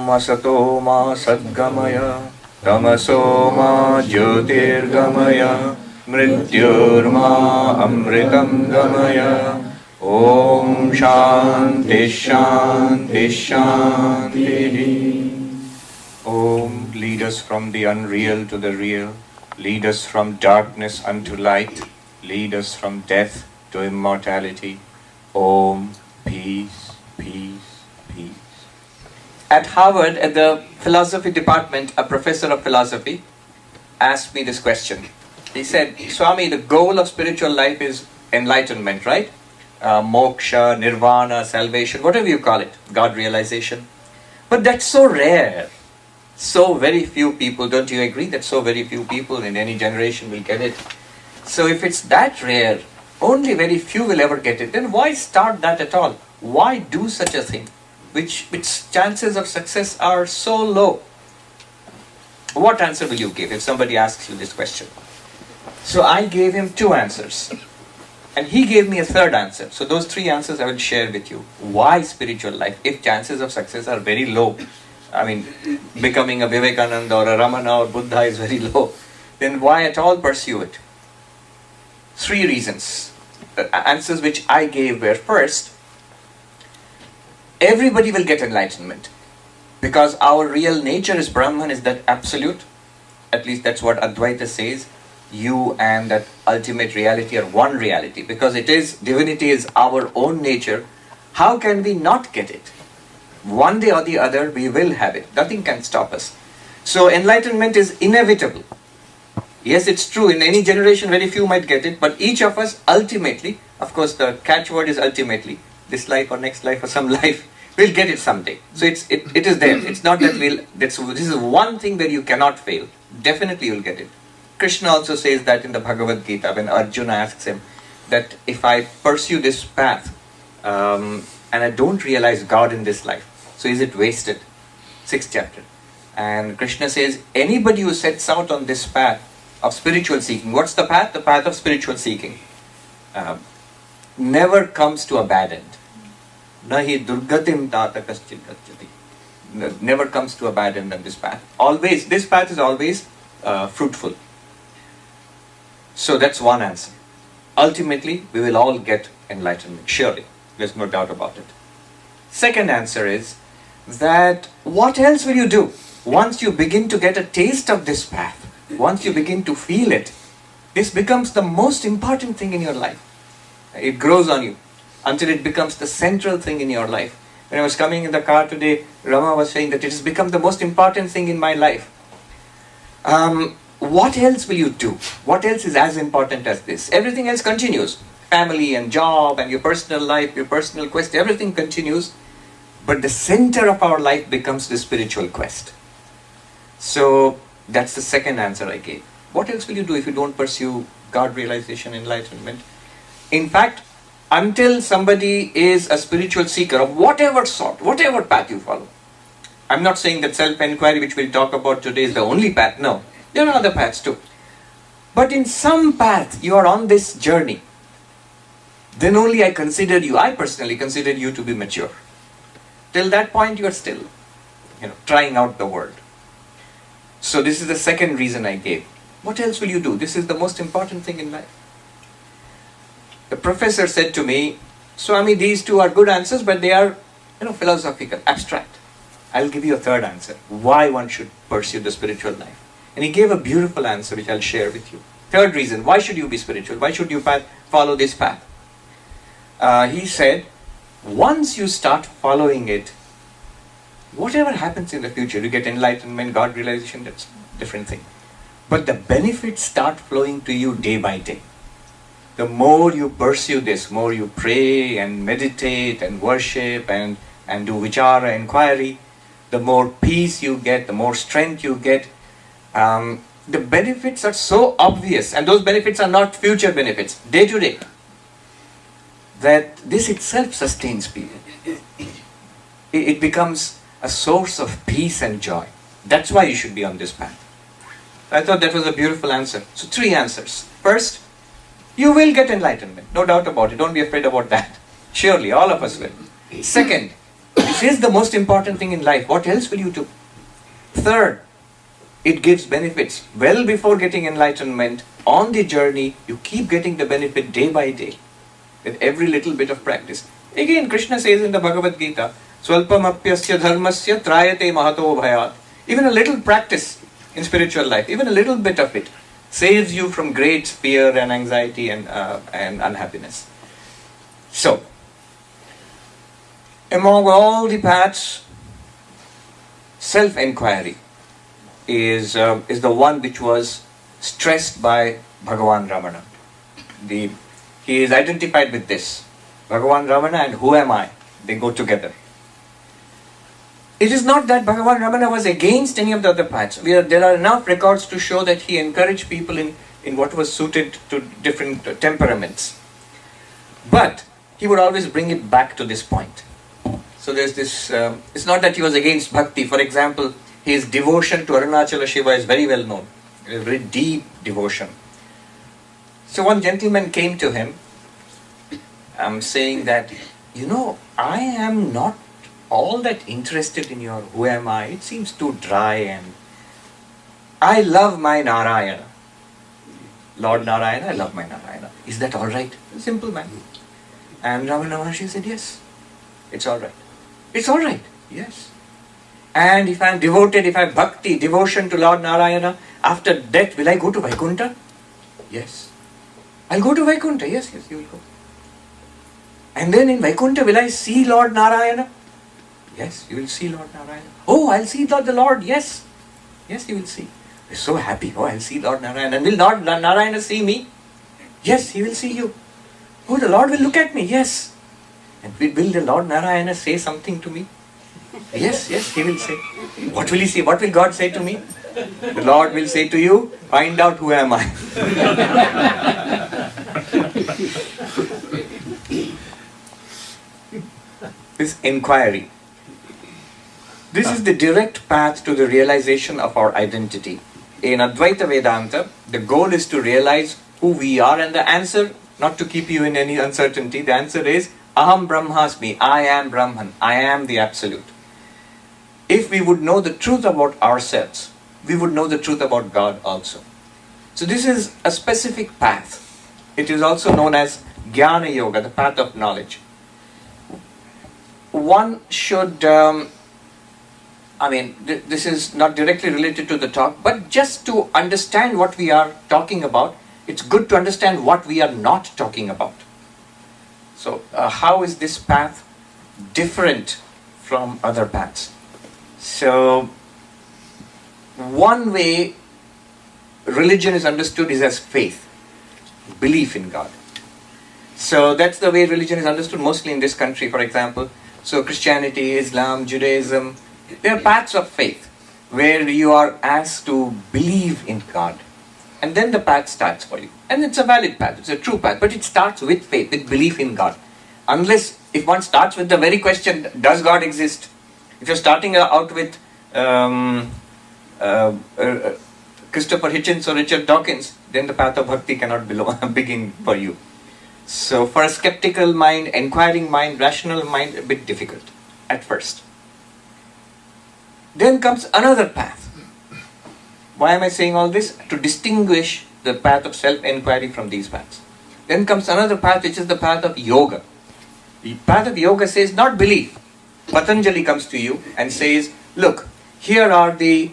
asato ma sadgamaya tamaso ma jyotirgamaya mrityurma amritam gamaya. Om Shanti Shanti Shanti. Om, lead us from the unreal to the real. Lead us from darkness unto light. Lead us from death to immortality. Om, peace, peace, peace. At Harvard, at the philosophy department, a professor of philosophy asked me this question. He said, Swami, the goal of spiritual life is enlightenment, right? Moksha, nirvana, salvation, whatever you call it, God realization. But that's so rare. So very few people, don't you agree that so very few people in any generation will get it? So if it's that rare, only very few will ever get it, then why start that at all? Why do such a thing? Which chances of success are so low? What answer will you give if somebody asks you this question? So I gave him two answers. And he gave me a third answer. So those three answers I will share with you. Why spiritual life? If chances of success are very low, I mean, becoming a Vivekananda or a Ramana or Buddha is very low, then why at all pursue it? Three reasons. The answers which I gave were, first, everybody will get enlightenment. Because our real nature is Brahman, is that absolute. At least that's what Advaita says. You and that ultimate reality are one reality. Because it is, divinity is our own nature. How can we not get it? One day or the other we will have it. Nothing can stop us. So enlightenment is inevitable. Yes, it's true, in any generation very few might get it, but each of us ultimately, of course the catchword is ultimately, this life or next life or some life, we'll get it someday. So it is there. It's not that this is one thing where you cannot fail. Definitely you'll get it. Krishna also says that in the Bhagavad Gita when Arjuna asks him that if I pursue this path and I don't realize God in this life, so is it wasted? 6th chapter. And Krishna says anybody who sets out on this path of spiritual seeking, what's the path? The path of spiritual seeking. Never comes to a bad end. Nahi durgatim tata kaschit gacchati. Never comes to a bad end on this path. Always, this path is always fruitful. So that's one answer. Ultimately, we will all get enlightenment, surely. There's no doubt about it. Second answer is that what else will you do? Once you begin to get a taste of this path, once you begin to feel it, this becomes the most important thing in your life. It grows on you until it becomes the central thing in your life. When I was coming in the car today, Rama was saying that it has become the most important thing in my life. What else will you do? What else is as important as this? Everything else continues. Family and job and your personal life, your personal quest, everything continues. But the center of our life becomes the spiritual quest. So that's the second answer I gave. What else will you do if you don't pursue God realization, enlightenment? In fact, until somebody is a spiritual seeker of whatever sort, whatever path you follow. I'm not saying that self-enquiry, which we'll talk about today, is the only path. No, there are other paths too. But in some path, you are on this journey. Then only I personally consider you to be mature. Till that point, you are still, trying out the world. So this is the second reason I gave. What else will you do? This is the most important thing in life. The professor said to me, Swami, these two are good answers, but they are, philosophical, abstract. I'll give you a third answer. Why one should pursue the spiritual life. And he gave a beautiful answer, which I'll share with you. Third reason, why should you be spiritual? Why should you follow this path? He said, once you start following it, whatever happens in the future, you get enlightenment, God realization, that's a different thing. But the benefits start flowing to you day by day. The more you pursue this, more you pray and meditate and worship and do vichara, inquiry, the more peace you get, the more strength you get. The benefits are so obvious, and those benefits are not future benefits, day to day, that this itself sustains people. It becomes a source of peace and joy. That's why you should be on this path. I thought that was a beautiful answer. So 3 answers. First, you will get enlightenment. No doubt about it. Don't be afraid about that. Surely, all of us will. Second, This is the most important thing in life. What else will you do? Third, it gives benefits. Well before getting enlightenment, on the journey, you keep getting the benefit day by day, with every little bit of practice. Again, Krishna says in the Bhagavad Gita, Swalpamapyasya dharmasya trayate mahato bhayat. Even a little practice in spiritual life, even a little bit of it, saves you from great fear and anxiety and unhappiness. So, among all the paths, self-enquiry is the one which was stressed by Bhagavan Ramana. He is identified with this. Bhagavan Ramana and who am I? They go together. It is not that Bhagavan Ramana was against any of the other paths. There are enough records to show that he encouraged people in what was suited to different temperaments. But he would always bring it back to this point. So there's this, it's not that he was against bhakti. For example, his devotion to Arunachala Shiva is very well known. It is a very deep devotion. So one gentleman came to him saying that, I am not all that interested in your who am I. It seems too dry, and I love my Narayana. Lord Narayana, I love my Narayana. Is that all right? A simple man. And Ramana Maharshi said, yes, it's all right. It's all right, yes. And if I am devoted, if I have bhakti, devotion to Lord Narayana, after death, will I go to Vaikuntha? Yes. I'll go to Vaikuntha. Yes, you will go. And then in Vaikuntha, will I see Lord Narayana? Yes, you will see Lord Narayana. Oh, I'll see the Lord. Yes. Yes, you will see. We're so happy. Oh, I'll see Lord Narayana. And will Lord Narayana see me? Yes, he will see you. Oh, the Lord will look at me. Yes. And will the Lord Narayana say something to me? Yes, he will say. What will he say? What will God say to me? The Lord will say to you, find out who am I. This inquiry. This is the direct path to the realization of our identity. In Advaita Vedanta, the goal is to realize who we are, and the answer, not to keep you in any uncertainty, the answer is Aham Brahmasmi, I am Brahman, I am the Absolute. If we would know the truth about ourselves, we would know the truth about God also. So this is a specific path. It is also known as Jnana Yoga, the path of knowledge. One should, this is not directly related to the talk, but just to understand what we are talking about, it's good to understand what we are not talking about. So, how is this path different from other paths? So, one way religion is understood is as faith, belief in God. So, that's the way religion is understood mostly in this country, for example. So, Christianity, Islam, Judaism, they are paths of faith where you are asked to believe in God. And then the path starts for you. And it's a valid path, it's a true path, but it starts with faith, with belief in God. Unless, if one starts with the very question, does God exist? If you're starting out with Christopher Hitchens or Richard Dawkins, then the path of bhakti cannot begin for you. So for a skeptical mind, inquiring mind, rational mind, a bit difficult at first. Then comes another path. Why am I saying all this? To distinguish the path of self-enquiry from these paths. Then comes another path, which is the path of yoga. The path of yoga says not belief. Patanjali comes to you and says, look, here are the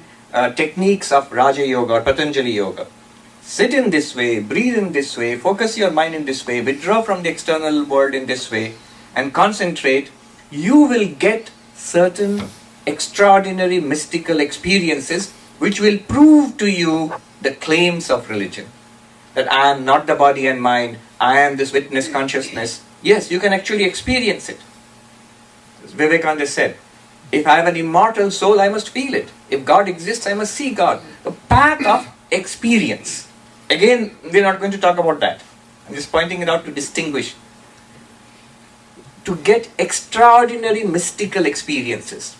techniques of Raja Yoga or Patanjali Yoga. Sit in this way, breathe in this way, focus your mind in this way, withdraw from the external world in this way, and concentrate. You will get certain extraordinary mystical experiences which will prove to you the claims of religion. That I am not the body and mind, I am this witness consciousness. Yes, you can actually experience it. As Vivekananda said, if I have an immortal soul, I must feel it. If God exists, I must see God. The path of experience. Again, we're not going to talk about that. I'm just pointing it out to distinguish. To get extraordinary mystical experiences.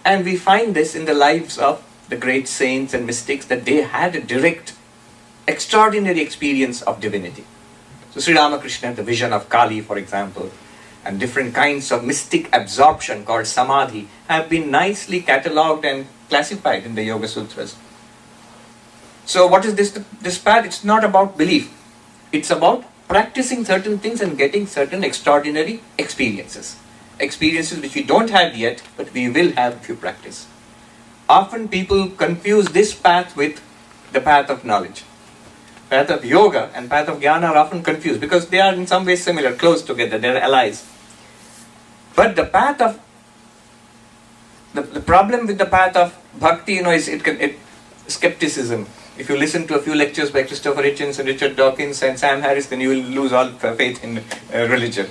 And we find this in the lives of the great saints and mystics, that they had a direct, extraordinary experience of divinity. So Sri Ramakrishna had the vision of Kali, for example, and different kinds of mystic absorption called samadhi have been nicely catalogued and classified in the Yoga Sutras. So what is this path? It's not about belief. It's about practicing certain things and getting certain extraordinary experiences. Experiences which we don't have yet, but we will have if you practice. Often people confuse this path with the path of knowledge. Path of yoga and path of jnana are often confused because they are in some ways similar, close together, they are allies. But the path of the problem with the path of bhakti, is skepticism. If you listen to a few lectures by Christopher Hitchens and Richard Dawkins and Sam Harris, then you will lose all faith in religion.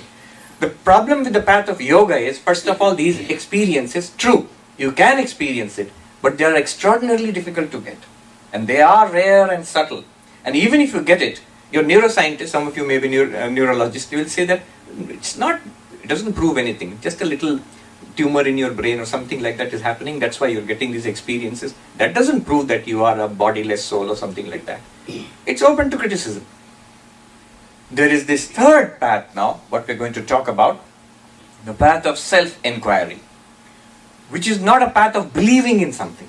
The problem with the path of yoga is, first of all, these experiences, true, you can experience it, but they are extraordinarily difficult to get. And they are rare and subtle. And even if you get it, your neuroscientist, some of you may be neurologists, you will say that it doesn't prove anything. Just a little tumor in your brain or something like that is happening. That's why you're getting these experiences. That doesn't prove that you are a bodiless soul or something like that. It's open to criticism. There is this third path now, what we're going to talk about, the path of self-enquiry, which is not a path of believing in something,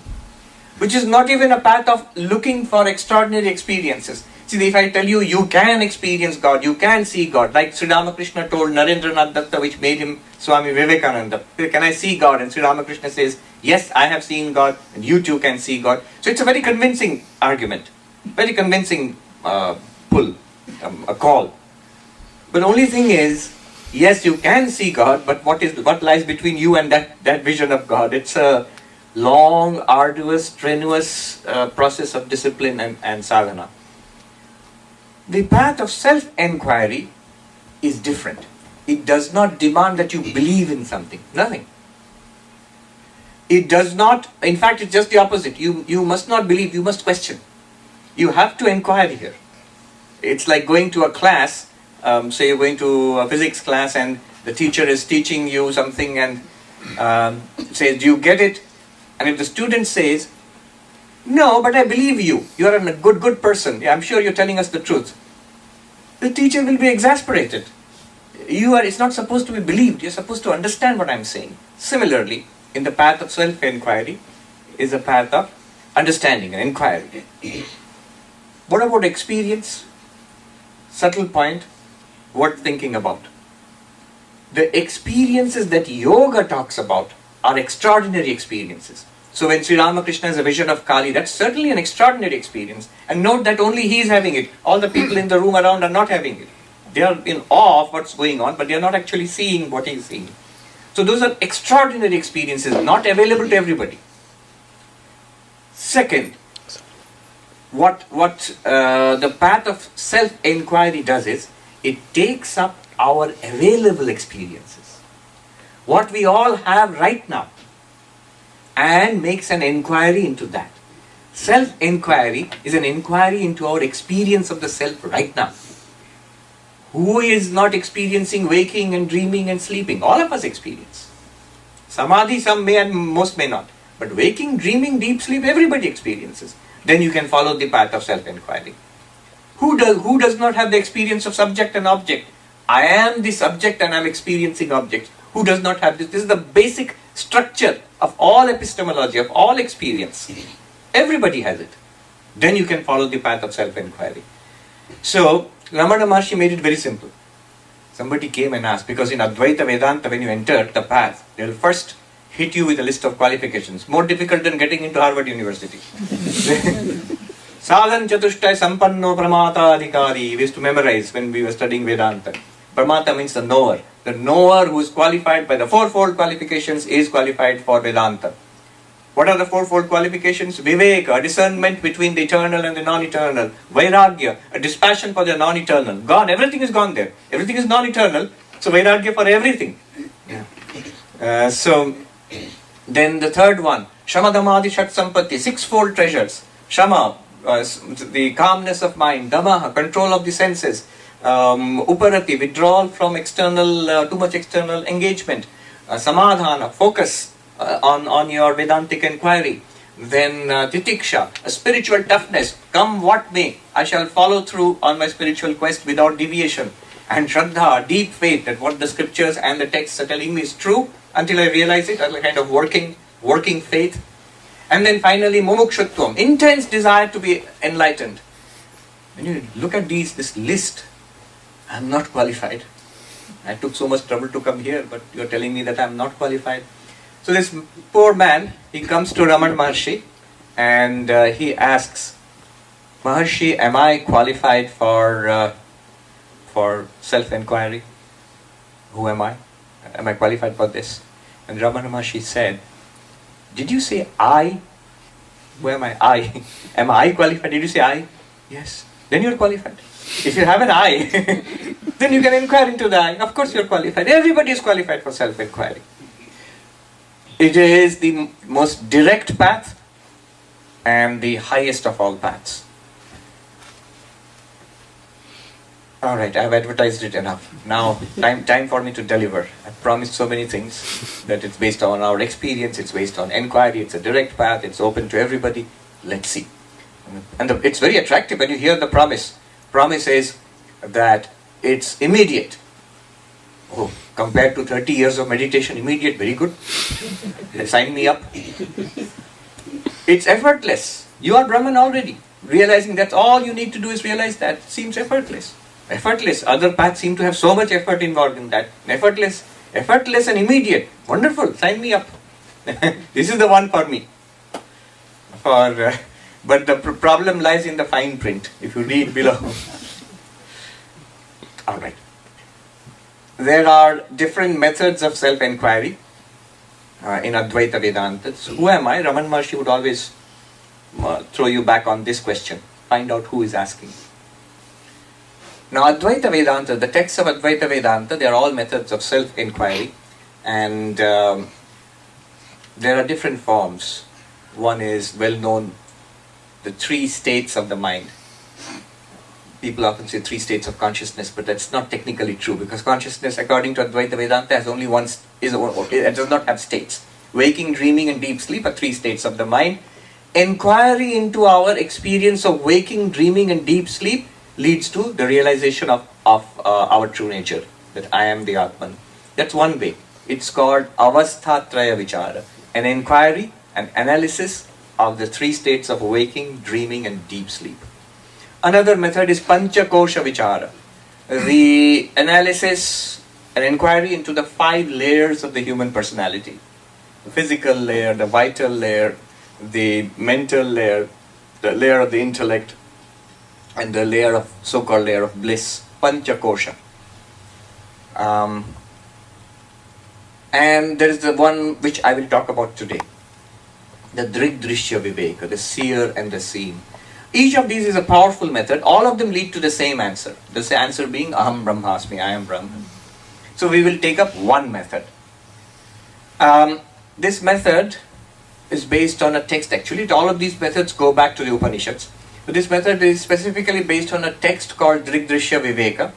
which is not even a path of looking for extraordinary experiences. See, if I tell you, you can experience God, you can see God, like Sri Ramakrishna told Narendranath Datta, which made him Swami Vivekananda, can I see God? And Sri Ramakrishna says, yes, I have seen God, and you too can see God. So it's a very convincing argument, very convincing pull, a call. But the only thing is, yes, you can see God, but what lies between you and that vision of God? It's a long, arduous, strenuous process of discipline and sadhana. The path of self-enquiry is different. It does not demand that you believe in something. Nothing. It does not, in fact, it's just the opposite. You must not believe, you must question. You have to inquire here. It's like going to a class, say you're going to a physics class and the teacher is teaching you something and says, do you get it? And if the student says, no, but I believe you. You are a good person. I'm sure you're telling us the truth. The teacher will be exasperated. It's not supposed to be believed. You're supposed to understand what I'm saying. Similarly, in the path of self-enquiry is a path of understanding and inquiry. What about experience? Subtle point, worth thinking about. The experiences that yoga talks about are extraordinary experiences. So when Sri Ramakrishna has a vision of Kali, that's certainly an extraordinary experience. And note that only he is having it. All the people in the room around are not having it. They are in awe of what's going on, but they are not actually seeing what he is seeing. So those are extraordinary experiences, not available to everybody. Second, what the path of self-enquiry does is, it takes up our available experiences, what we all have right now, and makes an inquiry into that. Self-enquiry is an inquiry into our experience of the self right now. Who is not experiencing waking and dreaming and sleeping? All of us experience. Samadhi, some may and most may not. But waking, dreaming, deep sleep, everybody experiences. Then you can follow the path of self-enquiry. Who does not have the experience of subject and object? I am the subject and I am experiencing objects. Who does not have this? This is the basic structure of all epistemology, of all experience. Everybody has it. Then you can follow the path of self-enquiry. So, Ramana Maharshi made it very simple. Somebody came and asked, because in Advaita Vedanta, when you enter the path, they will first hit you with a list of qualifications, more difficult than getting into Harvard University. Sadhan Chatushtai Sampanno Pramata Adhikari, we used to memorize when we were studying Vedanta. Pramata means the knower. The knower who is qualified by the fourfold qualifications is qualified for Vedanta. What are the fourfold qualifications? Viveka, a discernment between the eternal and the non-eternal. Vairagya, a dispassion for the non-eternal. Gone, everything is gone there. Everything is non-eternal, so Vairagya for everything. So, then the third one, Shamadhamadi Shat Sampatti, sixfold treasures. Shama, the calmness of mind. Damaha, control of the senses. Uparati, withdrawal from external, too much external engagement. Samadhana, focus on your Vedantic inquiry. Then Titiksha, a spiritual toughness. Come what may, I shall follow through on my spiritual quest without deviation. and Shraddha, deep faith that what the scriptures and the texts are telling me is true until I realize it, a kind of working faith. And then finally, mumukshutvam, intense desire to be enlightened. When you look at this list, I'm not qualified. I took so much trouble to come here, but you're telling me that I'm not qualified. So this poor man, he comes to Ramana Maharshi and he asks, Maharshi, am I qualified for self-enquiry? Who am I? Am I qualified for this? And Ramana Maharshi said, did you say I? Who am I? I. Am I qualified? Did you say I? Yes. Then you're qualified. If you have an I, then you can inquire into the I. Of course you're qualified. Everybody is qualified for self-enquiry. It is the most direct path and the highest of all paths. Alright, I've advertised it enough. Now, time for me to deliver. I've promised so many things that it's based on our experience, it's based on enquiry, it's a direct path, it's open to everybody. Let's see. And it's very attractive when you hear the promise. Promise is that it's immediate. Oh, compared to 30 years of meditation, immediate, very good. Sign me up. It's effortless. You are Brahman already. Realizing that all you need to do is realize that seems effortless. Effortless. Other paths seem to have so much effort involved in that. Effortless and immediate. Wonderful. Sign me up. This is the one for me. But the problem lies in the fine print. If you read below. All right. There are different methods of self-enquiry in Advaita Vedanta. So who am I? Ramana Maharshi would always throw you back on this question. Find out who is asking. Now, Advaita Vedanta, the texts of Advaita Vedanta, they are all methods of self-enquiry, and there are different forms. One is well known, the 3 states of the mind. People often say 3 states of consciousness, but that's not technically true, because consciousness, according to Advaita Vedanta, has only it does not have states. Waking, dreaming, and deep sleep are 3 states of the mind. Enquiry into our experience of waking, dreaming, and deep sleep leads to the realization of our true nature, that I am the Atman. That's one way. It's called avasthatraya vichara, an inquiry, an analysis of the 3 states of waking, dreaming, and deep sleep. Another method is panchakosha vichara, the analysis, an inquiry into the 5 layers of the human personality. The physical layer, the vital layer, the mental layer, the layer of the intellect, and the layer of, so-called layer of bliss, panchakosha. And there is the one which I will talk about today, the drigdrishya viveka, the seer and the seen. Each of these is a powerful method. All of them lead to the same answer. The answer being aham brahmasmi, I am Brahman. So we will take up one method. This method is based on a text. Actually, all of these methods go back to the Upanishads. So this method is specifically based on a text called Drigdrishya Viveka,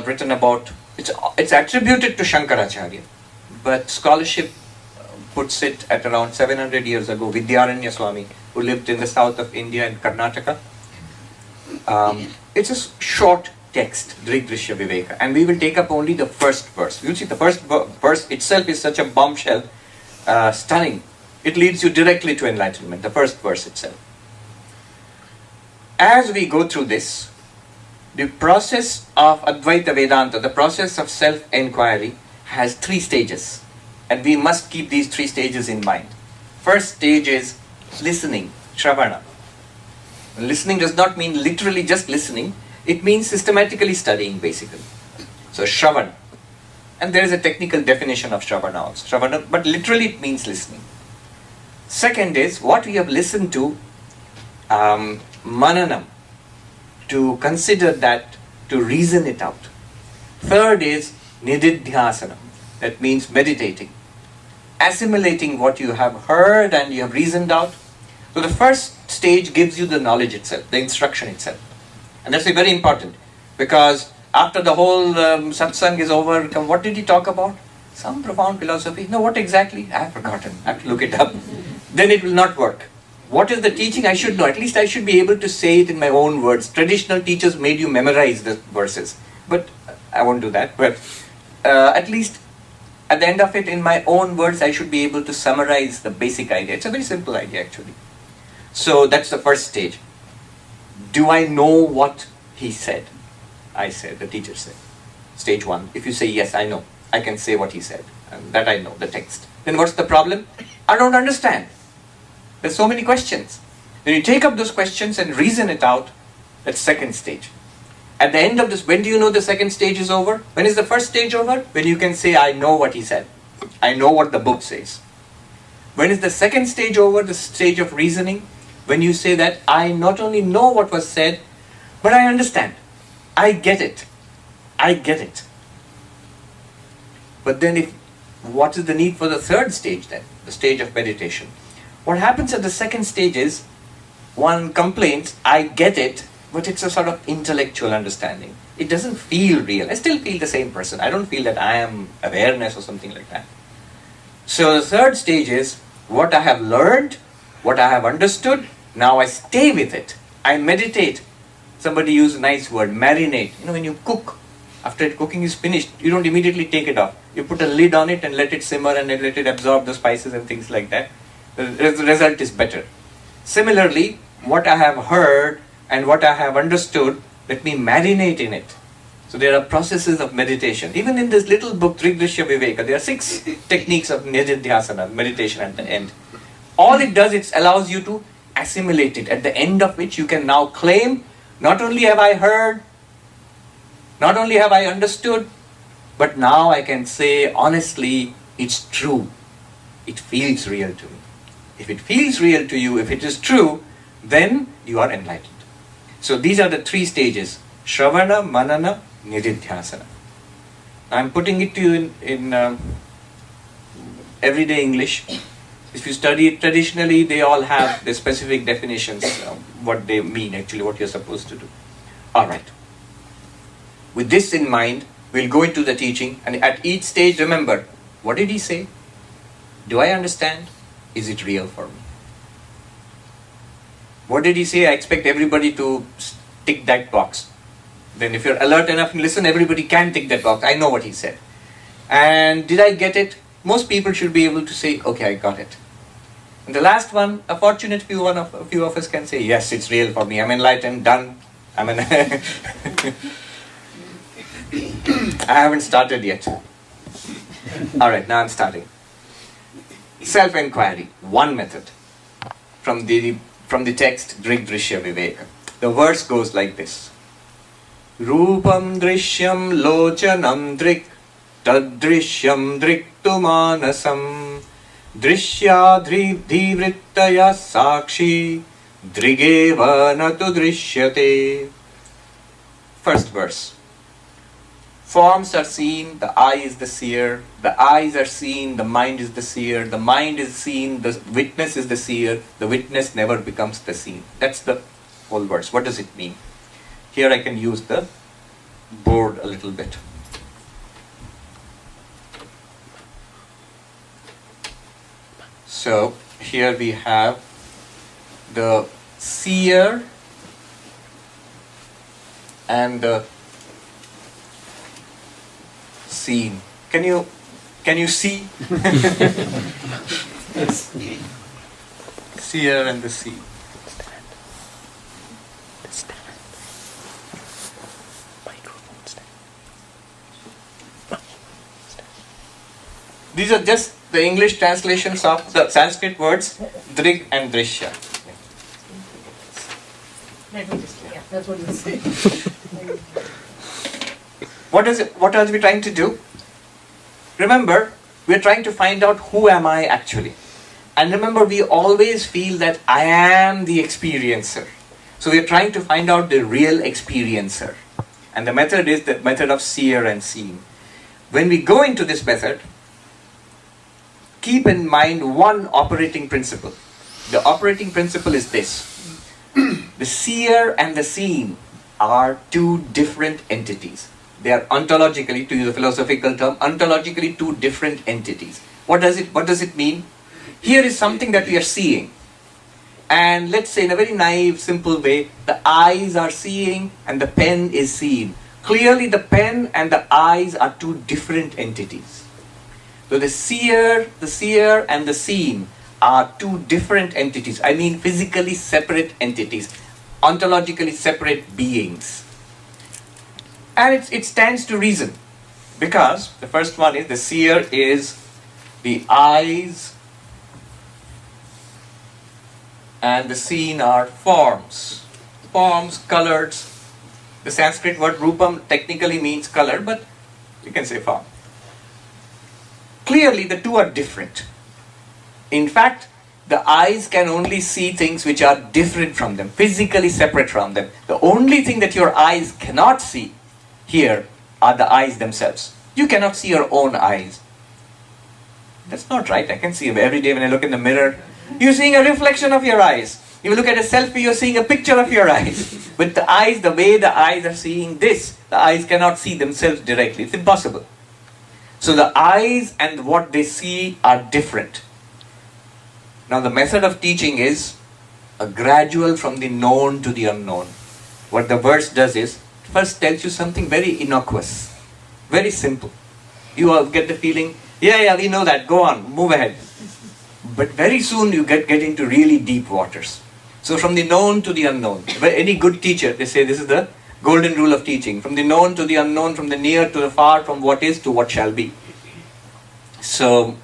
written about, it's attributed to Shankaracharya, but scholarship puts it at around 700 years ago. Vidyaranya Swami, who lived in the south of India and Karnataka. It's a short text, Drigdrishya Viveka, and we will take up only the first verse. You'll see the first verse itself is such a bombshell, stunning. It leads you directly to enlightenment, the first verse itself. As we go through this, the process of Advaita Vedanta, the process of self-enquiry, has 3 stages. And we must keep these 3 stages in mind. First stage is listening, shravana. Listening does not mean literally just listening. It means systematically studying, basically. So shravana. And there is a technical definition of shravana also. Shravana, but literally it means listening. Second is what we have listened to, mananam, to consider that, to reason it out. Third is nididhyasanam, that means meditating, assimilating what you have heard and you have reasoned out. So the first stage gives you the knowledge itself, the instruction itself. And that's very important, because after the whole satsang is over, what did he talk about? Some profound philosophy. No, what exactly? I have forgotten. I have to look it up. Then it will not work. What is the teaching? I should know. At least I should be able to say it in my own words. Traditional teachers made you memorize the verses. But I won't do that. But at least at the end of it, in my own words, I should be able to summarize the basic idea. It's a very simple idea, actually. So that's the first stage. Do I know what he said? I said, the teacher said. Stage one. If you say, yes, I know. I can say what he said. And that I know, the text. Then what's the problem? I don't understand. There's so many questions. When you take up those questions and reason it out, that's second stage. At the end of this, when do you know the second stage is over? When is the first stage over? When you can say, I know what he said. I know what the book says. When is the second stage over, the stage of reasoning? When you say that, I not only know what was said, but I understand. I get it. I get it. But then what is the need for the third stage then? The stage of meditation. What happens at the second stage is, one complains, I get it, but it's a sort of intellectual understanding. It doesn't feel real. I still feel the same person. I don't feel that I am awareness or something like that. So the third stage is, what I have learned, what I have understood, now I stay with it. I meditate. Somebody used a nice word, marinate. When you cook, after cooking is finished, you don't immediately take it off. You put a lid on it and let it simmer and let it absorb the spices and things like that. The result is better. Similarly, what I have heard and what I have understood, let me marinate in it. So there are processes of meditation. Even in this little book, Trigdrishya Viveka, there are 6 techniques of nididhyasana, meditation at the end. All it does, it allows you to assimilate it, at the end of which you can now claim, not only have I heard, not only have I understood, but now I can say honestly, it's true. It feels real to me. If it feels real to you, if it is true, then you are enlightened. So these are the 3 stages. Shravana, Manana, Nididhyasana. I'm putting it to you in everyday English. If you study it traditionally, they all have the specific definitions, what they mean actually, what you're supposed to do. Alright. With this in mind, we'll go into the teaching, and at each stage remember, what did he say? Do I understand? Is it real for me? What did he say? I expect everybody to tick that box. Then if you're alert enough and listen, everybody can tick that box. I know what he said. And did I get it? Most people should be able to say, okay, I got it. And the last one, a fortunate few of us can say, yes, it's real for me. I'm enlightened, done. I haven't started yet. Alright, now I'm starting. Self-enquiry, one method. From the text, Drigdrishya Viveka. The verse goes like this. Rupam drishyam lochanam drik tadrishyam driktu manasam drishya dhivrittaya sakshi drigeva natu drishyate. First verse. Forms are seen, the eye is the seer, the eyes are seen, the mind is the seer, the mind is seen, the witness is the seer, the witness never becomes the seen. That's the whole verse. What does it mean? Here I can use the board a little bit. So here we have the seer and the seen. Can you see? Seer and the seen. These are just the English translations of the Sanskrit words Drig and Drishya. That's what you say. What are we trying to do? Remember, we're trying to find out who am I actually. And remember, we always feel that I am the experiencer. So we're trying to find out the real experiencer. And the method is the method of seer and seen. When we go into this method, keep in mind one operating principle. The operating principle is this. The seer and the seen are 2 different entities. They are ontologically, to use a philosophical term, ontologically 2 different entities. What does it mean? Here is something that we are seeing. And let's say in a very naive, simple way, the eyes are seeing and the pen is seen. Clearly the pen and the eyes are two different entities. So the seer and the seen are two different entities. I mean physically separate entities, ontologically separate beings. And it stands to reason, because the first one is the seer is the eyes and the seen are forms. Forms, colors. The Sanskrit word rupam technically means color, but you can say form. Clearly the two are different. In fact, the eyes can only see things which are different from them, physically separate from them. The only thing that your eyes cannot see here are the eyes themselves. You cannot see your own eyes. That's not right. I can see every day when I look in the mirror. You're seeing a reflection of your eyes. You look at a selfie, you're seeing a picture of your eyes. But the eyes, the way the eyes are seeing this, the eyes cannot see themselves directly. It's impossible. So the eyes and what they see are different. Now the method of teaching is a gradual from the known to the unknown. What the verse does is, first tells you something very innocuous, very simple. You all get the feeling, yeah, we know that, go on, move ahead. But very soon you get into really deep waters. So from the known to the unknown. Any good teacher, they say this is the golden rule of teaching. From the known to the unknown, from the near to the far, from what is to what shall be. So,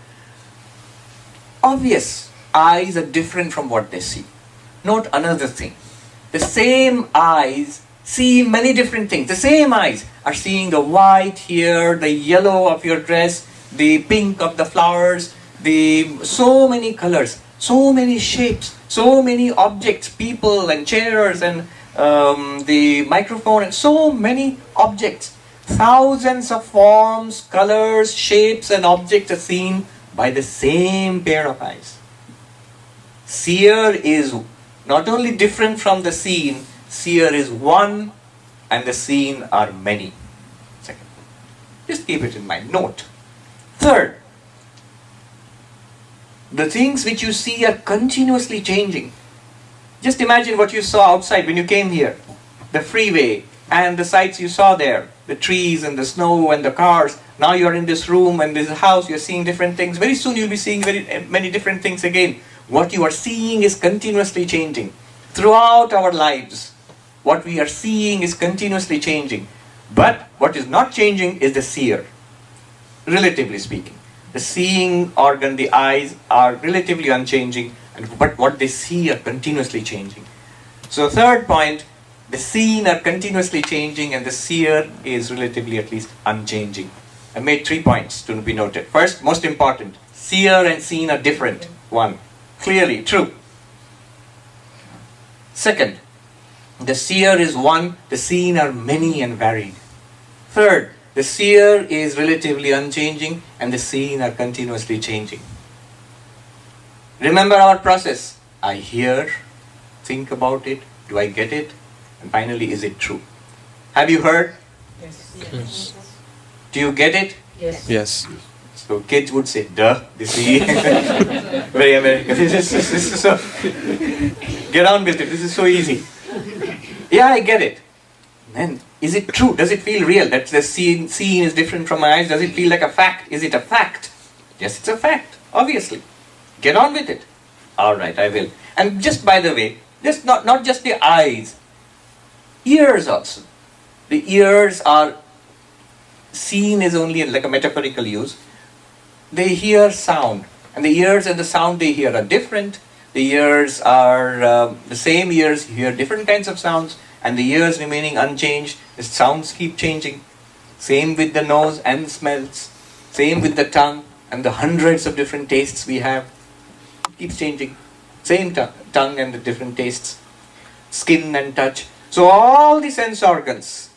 obvious, eyes are different from what they see. Note another thing. The same eyes see many different things. The same eyes are seeing the white here, the yellow of your dress, the pink of the flowers, so many colors, so many shapes, so many objects, people and chairs and the microphone and so many objects. Thousands of forms, colors, shapes and objects are seen by the same pair of eyes. Seer is not only different from the seen, seer is one and the seen are many. Second. Just keep it in mind. Note. Third. The things which you see are continuously changing. Just imagine what you saw outside when you came here. The freeway and the sights you saw there. The trees and the snow and the cars. Now you're in this room and this house, you're seeing different things. Very soon you'll be seeing many different things again. What you are seeing is continuously changing. Throughout our lives, what we are seeing is continuously changing. But what is not changing is the seer, relatively speaking. The seeing organ, the eyes, are relatively unchanging, but what they see are continuously changing. So third point, the seen are continuously changing and the seer is relatively at least unchanging. I made 3 points to be noted. First, most important, seer and seen are different. One, clearly true. Second, the seer is one, the seen are many and varied. Third, the seer is relatively unchanging and the seen are continuously changing. Remember our process. I hear, think about it, do I get it? And finally, is it true? Have you heard? Yes. Do you get it? Yes. So kids would say, duh, you see. Very American. This is so, get on with it, this is so easy. Yeah, I get it. Then, is it true? Does it feel real? That the seen is different from my eyes? Does it feel like a fact? Is it a fact? Yes, it's a fact, obviously. Get on with it. Alright, I will. And just by the way, just not just the eyes, ears also. The ears are, seen is only like a metaphorical use. They hear sound. And the ears and the sound they hear are different. The ears are the same ears hear different kinds of sounds. And the ears remaining unchanged, the sounds keep changing. Same with the nose and smells. Same with the tongue and the hundreds of different tastes we have. Keeps changing. Same tongue and the different tastes. Skin and touch. So all the sense organs,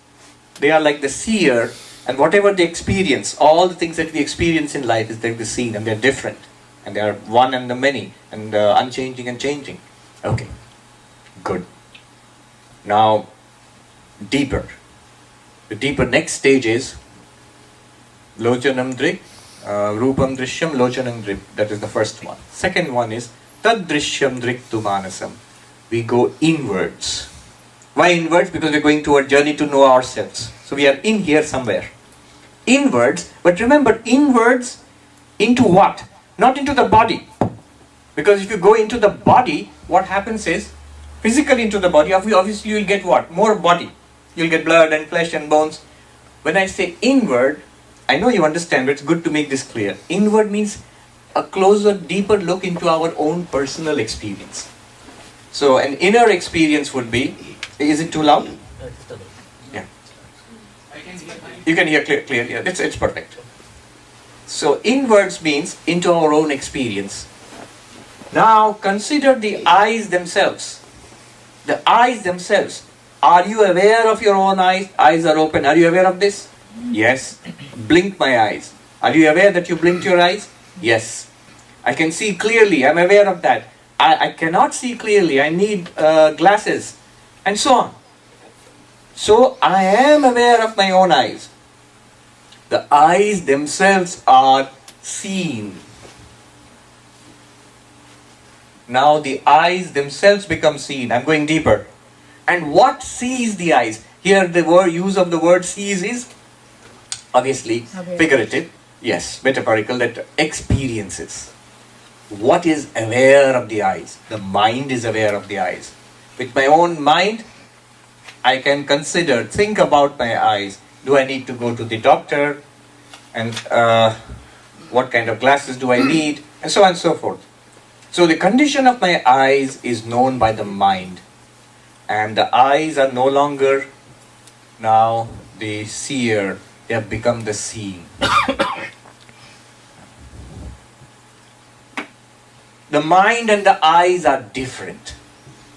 they are like the seer, and whatever they experience, all the things that we experience in life is like the seen, and they're different. And they are one and the many, and unchanging and changing. Okay, good. Now, deeper. The deeper next stage is Lochanam Drik, Rupam Drishyam, Lochanam Drik. That is the first one. Second one is Tad drishyam driktu manasam. We go inwards. Why inwards? Because we're going to a journey to know ourselves. So we are in here somewhere. Inwards, but remember, inwards into what? Not into the body. Because if you go into the body, what happens is, physically into the body, obviously you'll get what? More body. You'll get blood and flesh and bones. When I say inward, I know you understand, but it's good to make this clear. Inward means a closer, deeper look into our own personal experience. So an inner experience would be, is it too loud? Yeah. You can hear clearly. Yeah, it's perfect. So inwards means into our own experience. Now consider the eyes themselves. The eyes themselves. Are you aware of your own eyes? Eyes are open. Are you aware of this? Yes. Blink my eyes. Are you aware that you blinked your eyes? Yes. I can see clearly. I'm aware of that. I cannot see clearly. I need glasses. And so on. So I am aware of my own eyes. The eyes themselves are seen. Now the eyes themselves become seen. I'm going deeper. And what sees the eyes? Here the use of the word sees is obviously figurative. Yes, metaphorical, that experiences. What is aware of the eyes? The mind is aware of the eyes. With my own mind, I can consider, think about my eyes. Do I need to go to the doctor? And what kind of glasses do I need? And so on and so forth. So the condition of my eyes is known by the mind. And the eyes are no longer now the seer. They have become the seeing. The mind and the eyes are different.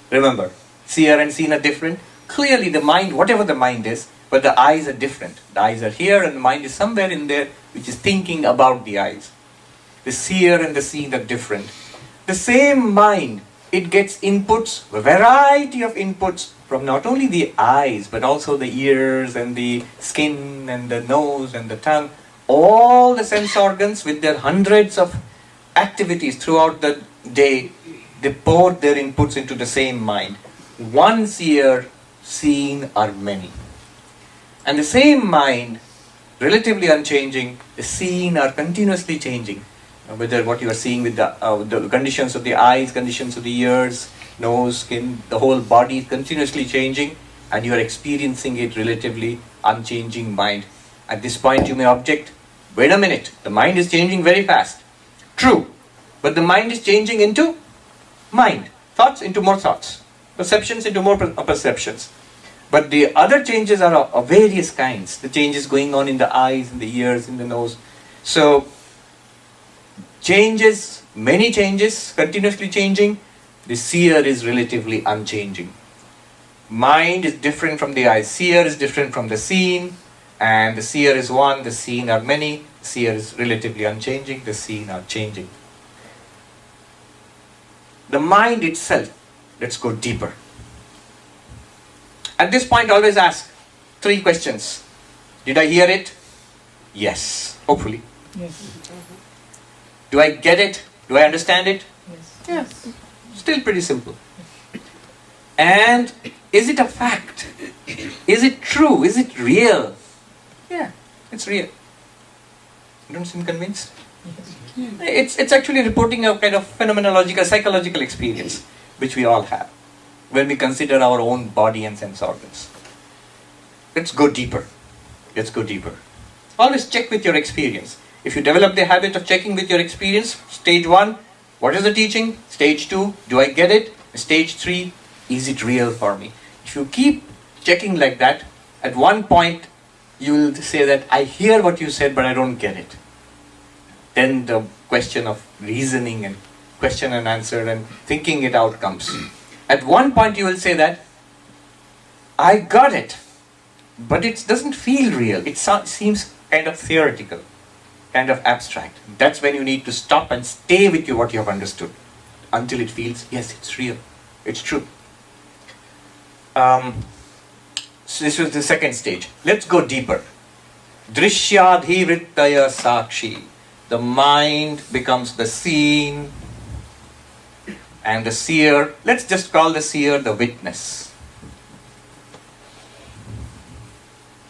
Remember, seer and seen are different. Clearly the mind, whatever the mind is, but the eyes are different. The eyes are here and the mind is somewhere in there which is thinking about the eyes. The seer and the seen are different. The same mind, it gets inputs, a variety of inputs from not only the eyes but also the ears and the skin and the nose and the tongue. All the sense organs with their hundreds of activities throughout the day, they pour their inputs into the same mind. One seer, seen are many. And the same mind, relatively unchanging, the seen are continuously changing. Whether what you are seeing with the conditions of the eyes, conditions of the ears, nose, skin, the whole body is continuously changing, and you are experiencing it relatively unchanging mind. At this point you may object, wait a minute, the mind is changing very fast. True, but the mind is changing into mind. Thoughts into more thoughts. Perceptions into more perceptions. But the other changes are of various kinds. The changes going on in the eyes, in the ears, in the nose. So, changes, many changes, continuously changing. The seer is relatively unchanging. Mind is different from the eyes. Seer is different from the seen. And the seer is one, the seen are many. The seer is relatively unchanging, the seen are changing. The mind itself, let's go deeper. At this point, always ask 3 questions. Did I hear it? Yes, hopefully. Yes. Do I get it? Do I understand it? Yes. Yes. Still pretty simple. And is it a fact? Is it true? Is it real? Yeah, it's real. You don't seem convinced? It's actually reporting a kind of phenomenological, psychological experience which we all have when we consider our own body and sense organs. Let's go deeper. Let's go deeper. Always check with your experience. If you develop the habit of checking with your experience, stage 1, what is the teaching? Stage 2, do I get it? Stage 3, is it real for me? If you keep checking like that, at one point you will say that I hear what you said but I don't get it. Then the question of reasoning and question and answer and thinking it out comes. At one point you will say that I got it, but it doesn't feel real. It seems kind of theoretical, kind of abstract. That's when you need to stop and stay with what you have understood until it feels, yes, it's real, it's true. So this was the second stage. Let's go deeper. Drishyadhivrittaya sakshi. The mind becomes the seen. And the seer, let's just call the seer the witness.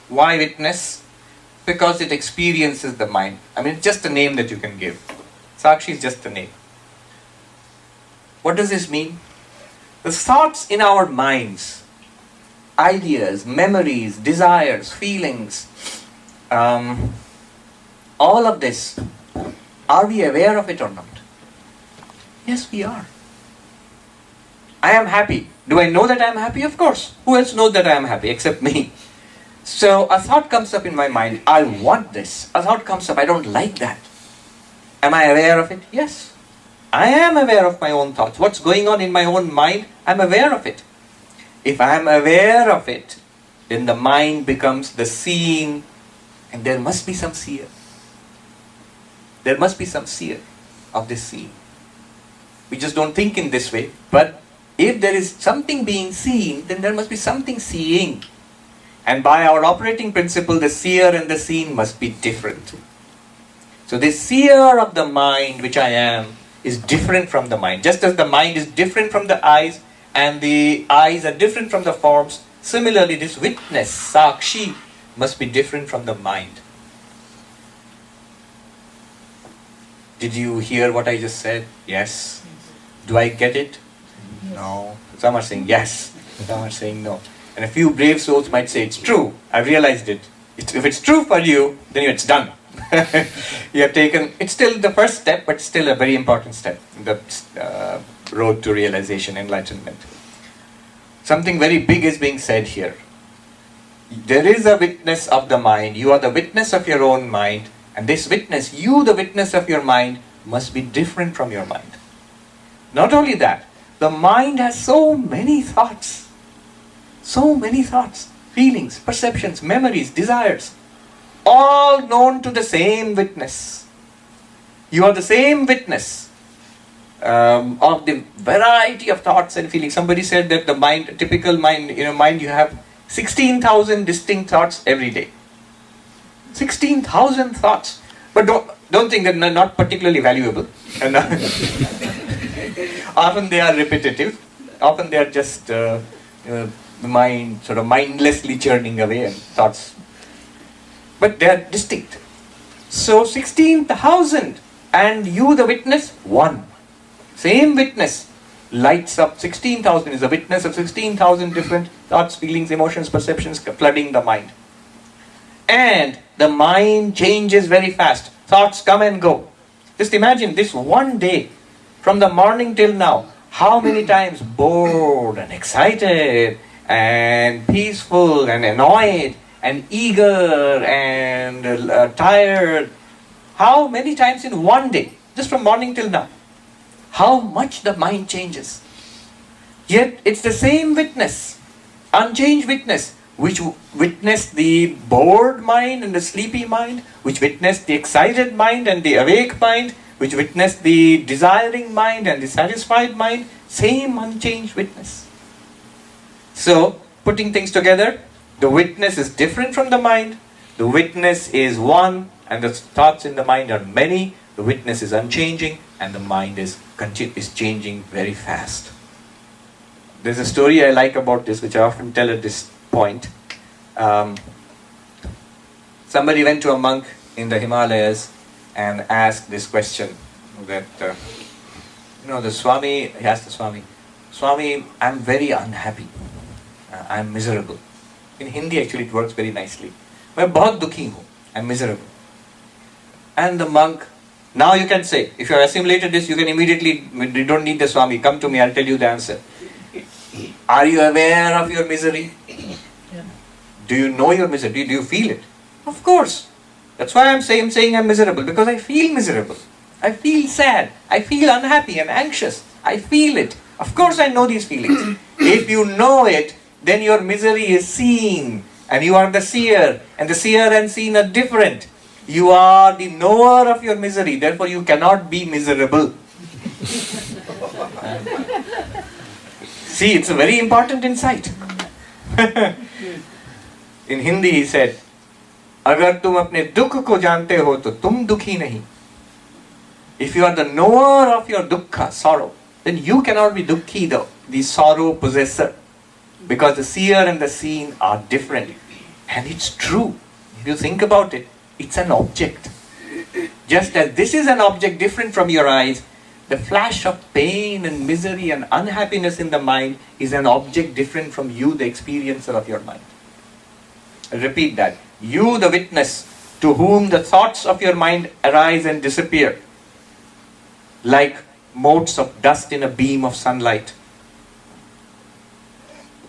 Why witness? Because it experiences the mind. I mean, it's just a name that you can give. Sakshi is just a name. What does this mean? The thoughts in our minds, ideas, memories, desires, feelings, all of this, are we aware of it or not? Yes, we are. I am happy. Do I know that I am happy? Of course. Who else knows that I am happy except me? So a thought comes up in my mind, I want this. A thought comes up, I don't like that. Am I aware of it? Yes. I am aware of my own thoughts. What's going on in my own mind, I'm aware of it. If I am aware of it, then the mind becomes the seeing, and there must be some seer. There must be some seer of this seeing. We just don't think in this way, but if there is something being seen, then there must be something seeing. And by our operating principle, the seer and the seen must be different. So the seer of the mind, which I am, is different from the mind. Just as the mind is different from the eyes, and the eyes are different from the forms, similarly this witness, Sakshi, must be different from the mind. Did you hear what I just said? Yes. Do I get it? Yes. No. Some are saying yes, some are saying no. And a few brave souls might say, it's true, I've realized it. If it's true for you, then it's done. You have taken, it's still the first step, but still a very important step in the road to realization, enlightenment. Something very big is being said here. There is a witness of the mind. You are the witness of your own mind. And this witness, you the witness of your mind, must be different from your mind. Not only that, the mind has so many thoughts. So many thoughts, feelings, perceptions, memories, desires, all known to the same witness. You are the same witness of the variety of thoughts and feelings. Somebody said that the mind, typical mind, you have 16,000 distinct thoughts every day. 16,000 thoughts. But don't think that they're not particularly valuable. And often they are repetitive. Often they are just the mind sort of mindlessly churning away and thoughts. But they are distinct. So 16,000 and you the witness, one. Same witness lights up. 16,000 is a witness of 16,000 different thoughts, feelings, emotions, perceptions flooding the mind. And the mind changes very fast. Thoughts come and go. Just imagine this one day, from the morning till now, how many times bored and excited and peaceful and annoyed and eager and tired. How many times in one day, just from morning till now? How much the mind changes. Yet it's the same witness, unchanged witness, which witnessed the bored mind and the sleepy mind, which witnessed the excited mind and the awake mind, which witnessed the desiring mind and the satisfied mind. Same unchanged witness. So, putting things together, the witness is different from the mind, the witness is one, and the thoughts in the mind are many, the witness is unchanging, and the mind is changing very fast. There's a story I like about this, which I often tell at this point. Somebody went to a monk in the Himalayas and asked this question that, the Swami, he asked the Swami, Swami, I'm very unhappy. I'm miserable. In Hindi actually it works very nicely. मैं बहुत दुखी हूँ. I'm miserable. And the monk, now you can say, if you have assimilated this, you can immediately, you don't need the Swami, come to me, I'll tell you the answer. Are you aware of your misery? Yeah. Do you know your misery? Do you feel it? Of course. That's why I'm saying I'm miserable, because I feel miserable. I feel sad. I feel unhappy and anxious. I feel it. Of course I know these feelings. If you know it, then your misery is seen, and you are the seer, and the seer and seen are different. You are the knower of your misery, therefore you cannot be miserable. See, it's a very important insight. In Hindi he said, अगर तुम अपने दुख को जानते हो तो तुम दुखी नहीं. If you are the knower of your dukkha, sorrow, then you cannot be dukkhi, the sorrow possessor. Because the seer and the seen are different. And it's true. If you think about it, it's an object. Just as this is an object different from your eyes, the flash of pain and misery and unhappiness in the mind is an object different from you, the experiencer of your mind. I'll repeat that. You, the witness, to whom the thoughts of your mind arise and disappear, like motes of dust in a beam of sunlight.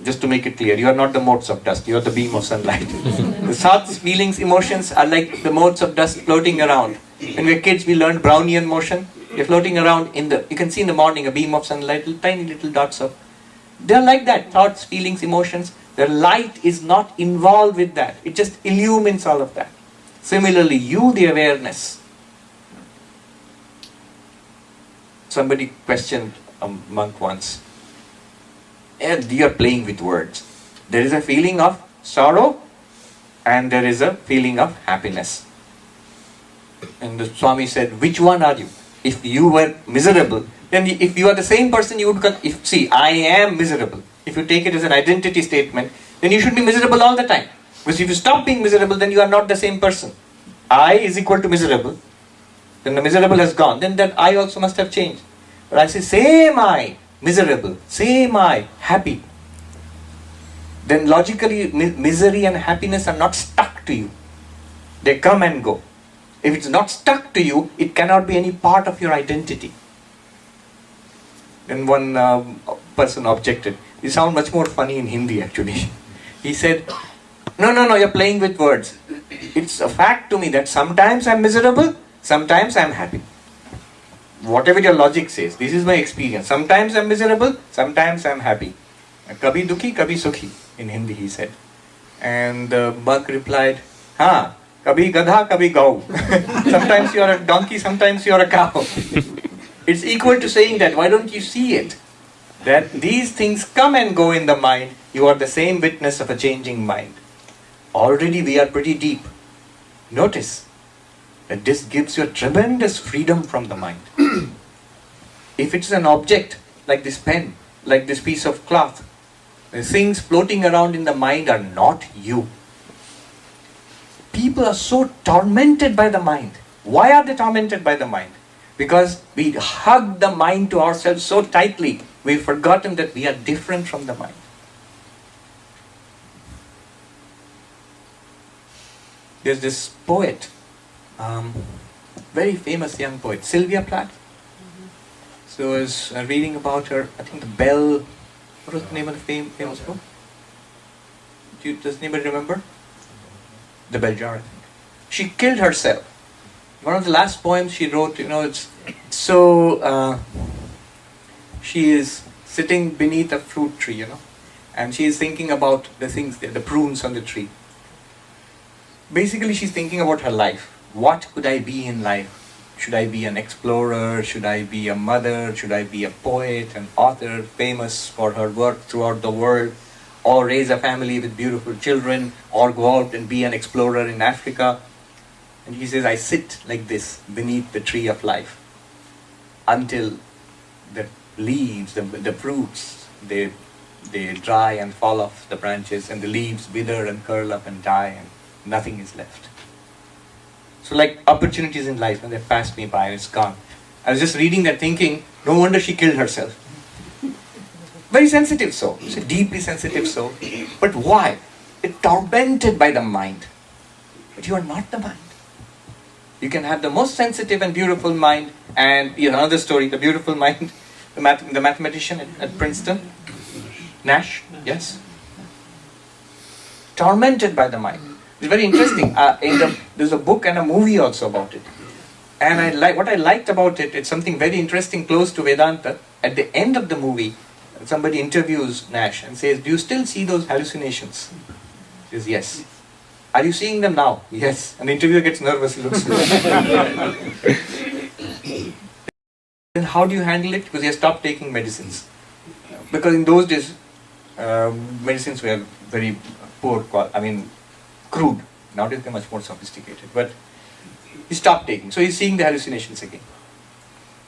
Just to make it clear, you are not the motes of dust, you are the beam of sunlight. The thoughts, feelings, emotions are like the motes of dust floating around. When we were kids, we learned Brownian motion. They're floating around you can see in the morning a beam of sunlight, tiny little dots of. They're like that, thoughts, feelings, emotions. The light is not involved with that. It just illumines all of that. Similarly, you, the awareness. Somebody questioned a monk once. And you are playing with words. There is a feeling of sorrow and there is a feeling of happiness. And the Swami said, which one are you? If you were miserable, then if you are the same person, you would see, I am miserable. If you take it as an identity statement, then you should be miserable all the time. Because if you stop being miserable, then you are not the same person. I is equal to miserable. Then the miserable has gone. Then that I also must have changed. But I say, same I, miserable. Same I, happy. Then logically, misery and happiness are not stuck to you. They come and go. If it's not stuck to you, it cannot be any part of your identity. Then one person objected. You sound much more funny in Hindi actually. He said, no, you're playing with words. It's a fact to me that sometimes I'm miserable, sometimes I'm happy. Whatever your logic says, this is my experience. Sometimes I'm miserable, sometimes I'm happy. Kabhi dukhi, kabhi sukhi, in Hindi he said. And the monk replied, kabhi gadha, kabhi gau. Sometimes you're a donkey, sometimes you're a cow. It's equal to saying that, why don't you see it? That these things come and go in the mind. You are the same witness of a changing mind. Already we are pretty deep. Notice that this gives you a tremendous freedom from the mind. If it's an object, like this pen, like this piece of cloth, the things floating around in the mind are not you. People are so tormented by the mind. Why are they tormented by the mind? Because we hug the mind to ourselves so tightly, we've forgotten that we are different from the mind. There's this poet, very famous young poet, Sylvia Plath. So I was reading about her, I think the Bell, what was the name of the famous book? Does anybody remember? The Bell Jar, I think. She killed herself. One of the last poems she wrote, it's so, she is sitting beneath a fruit tree, and she is thinking about the things there, the prunes on the tree. Basically, she's thinking about her life. What could I be in life? Should I be an explorer? Should I be a mother? Should I be a poet, an author, famous for her work throughout the world? Or raise a family with beautiful children? Or go out and be an explorer in Africa? And he says, I sit like this beneath the tree of life until the leaves, the fruits, they dry and fall off the branches, and the leaves wither and curl up and die, and nothing is left. So like opportunities in life, when they passed me by and it's gone. I was just reading that thinking, no wonder she killed herself. Very sensitive soul, it's a deeply sensitive soul. But why? It's tormented by the mind. But you are not the mind. You can have the most sensitive and beautiful mind, and another story, the beautiful mind, the mathematician at Princeton, Nash, yes? Tormented by the mind. It's very interesting. There's a book and a movie also about it. And what I liked about it, it's something very interesting close to Vedanta. At the end of the movie, somebody interviews Nash and says, do you still see those hallucinations? He says, yes. Are you seeing them now? Yes. And the interviewer gets nervous, looks. Then how do you handle it? Because he has stopped taking medicines. Because in those days, medicines were very poor crude. Nowadays they're much more sophisticated. But he stopped taking. So he's seeing the hallucinations again.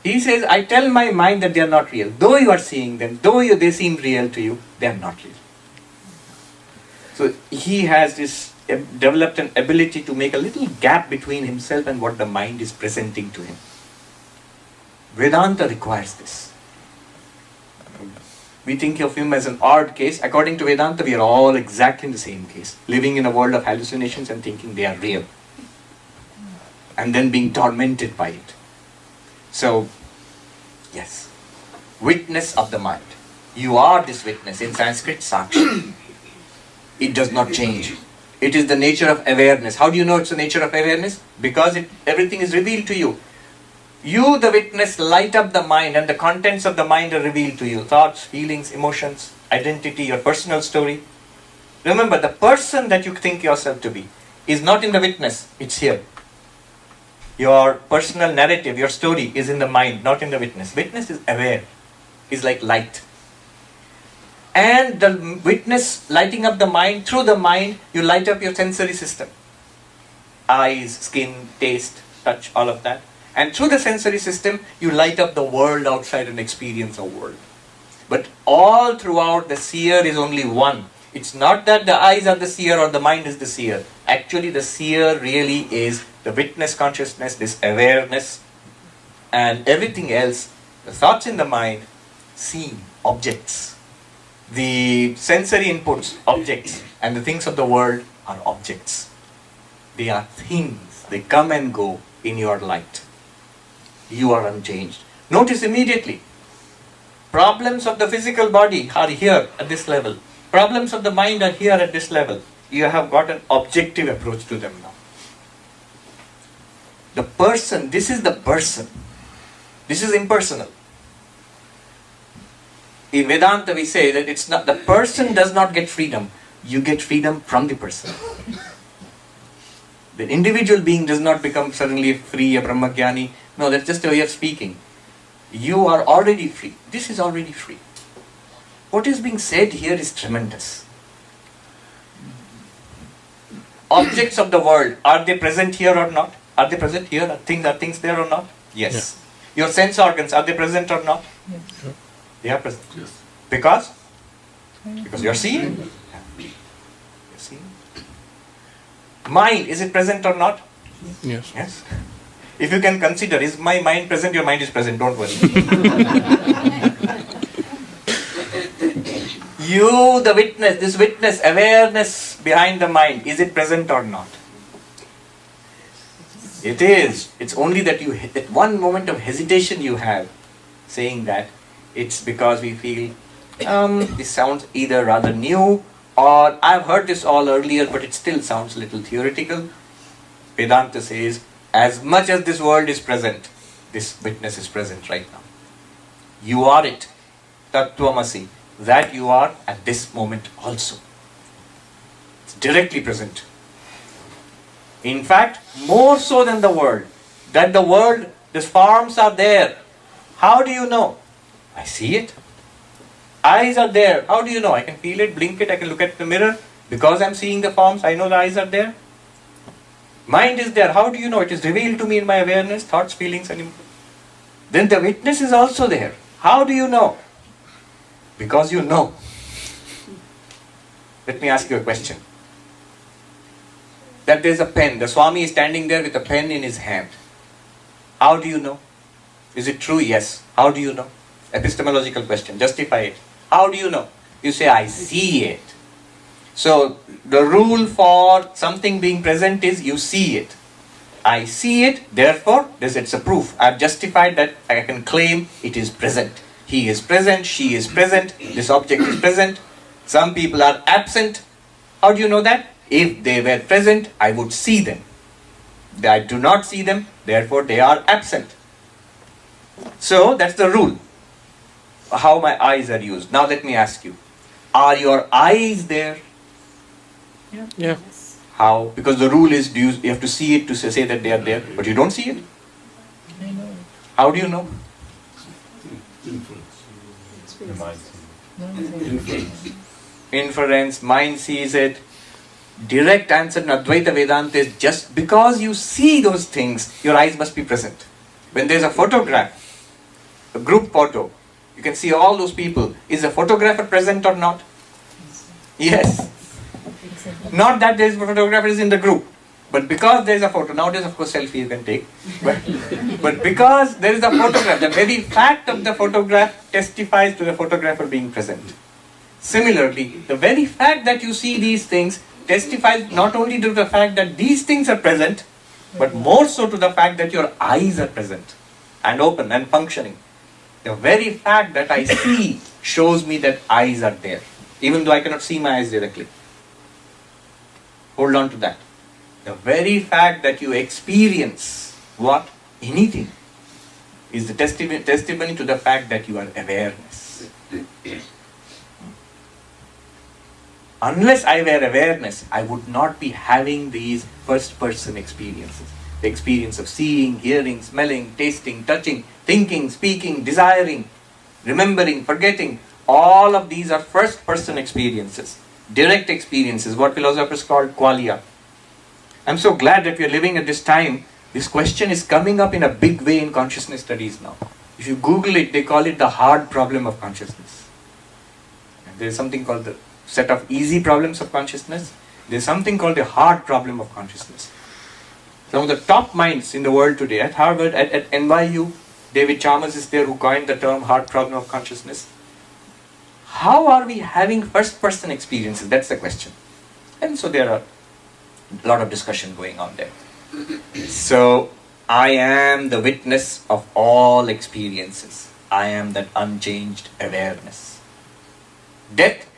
He says, I tell my mind that they are not real. Though you are seeing them, though they seem real to you, they are not real. So he has developed an ability to make a little gap between himself and what the mind is presenting to him. Vedanta requires this. We think of him as an odd case. According to Vedanta, we are all exactly in the same case, living in a world of hallucinations and thinking they are real, and then being tormented by it. So, yes, witness of the mind. You are this witness. In Sanskrit, sakshi. It does not change. It is the nature of awareness. How do you know it's the nature of awareness? Because everything is revealed to you. You, the witness, light up the mind, and the contents of the mind are revealed to you. Thoughts, feelings, emotions, identity, your personal story. Remember, the person that you think yourself to be is not in the witness, it's here. Your personal narrative, your story is in the mind, not in the witness. Witness is aware, is like light. And the witness lighting up the mind, through the mind, you light up your sensory system. Eyes, skin, taste, touch, all of that. And through the sensory system, you light up the world outside and experience the world. But all throughout, the seer is only one. It's not that the eyes are the seer or the mind is the seer. Actually, the seer really is the witness consciousness, this awareness, and everything else, the thoughts in the mind, seeing, objects. The sensory inputs, objects, and the things of the world are objects. They are things. They come and go in your light. You are unchanged. Notice immediately, problems of the physical body are here at this level. Problems of the mind are here at this level. You have got an objective approach to them now. The person, this is the person. This is impersonal. In Vedanta we say that it's not, the person does not get freedom. You get freedom from the person. The individual being does not become suddenly free, a Brahmagyani. No, that's just a way of speaking. You are already free. This is already free. What is being said here is tremendous. Objects of the world, are they present here or not? Are they present here? Are things there or not? Yes. Yeah. Your sense organs, are they present or not? Yes. They are present. Yes. Because you are seeing. You're seeing. Mind, is it present or not? Yes. Yes. If you can consider, is my mind present? Your mind is present, don't worry. You, the witness, this witness, awareness behind the mind, is it present or not? It is. It's only that that one moment of hesitation you have saying that, it's because we feel, this sounds either rather new, or I've heard this all earlier, but it still sounds a little theoretical. Vedanta says, as much as this world is present, this witness is present right now. You are it. Tattvamasi. That you are at this moment also. It's directly present. In fact, more so than the world. That the world, these forms are there. How do you know? I see it. Eyes are there. How do you know? I can feel it, blink it, I can look at the mirror. Because I'm seeing the forms, I know the eyes are there. Mind is there. How do you know? It is revealed to me in my awareness, thoughts, feelings, and then the witness is also there. How do you know? Because you know. Let me ask you a question. That there's a pen. The Swami is standing there with a pen in his hand. How do you know? Is it true? Yes. How do you know? Epistemological question. Justify it. How do you know? You say, I see it. So, the rule for something being present is you see it. I see it, therefore, it's a proof. I've justified that I can claim it is present. He is present, she is present, this object is present. Some people are absent. How do you know that? If they were present, I would see them. I do not see them, therefore they are absent. So, that's the rule. How my eyes are used. Now let me ask you, are your eyes there? Yeah. How? Because the rule is you have to see it to say that they are there, but you don't see it. I know. How do you know? Inference, mind sees it. Direct answer in Advaita Vedanta is just because you see those things, your eyes must be present. When there's a photograph, a group photo, you can see all those people. Is the photographer present or not? Yes. Not that there is a photographer is in the group, but because there is a photo, nowadays of course selfie you can take, but because there is a photograph, the very fact of the photograph testifies to the photographer being present. Similarly, the very fact that you see these things testifies not only to the fact that these things are present, but more so to the fact that your eyes are present and open and functioning. The very fact that I see shows me that eyes are there, even though I cannot see my eyes directly. Hold on to that. The very fact that you experience what? Anything is the testimony to the fact that you are awareness. Unless I were awareness, I would not be having these first-person experiences. The experience of seeing, hearing, smelling, tasting, touching, thinking, speaking, desiring, remembering, forgetting. All of these are first-person experiences, direct experiences, what philosophers call qualia. I'm so glad that we are living at this time. This question is coming up in a big way in consciousness studies now. If you Google it, they call it the hard problem of consciousness. And there is something called the set of easy problems of consciousness. There is something called the hard problem of consciousness. Some of the top minds in the world today, at Harvard, at NYU, David Chalmers is there who coined the term hard problem of consciousness. How are we having first-person experiences? That's the question. And so there are a lot of discussion going on there. So, I am the witness of all experiences. I am that unchanged awareness. Death,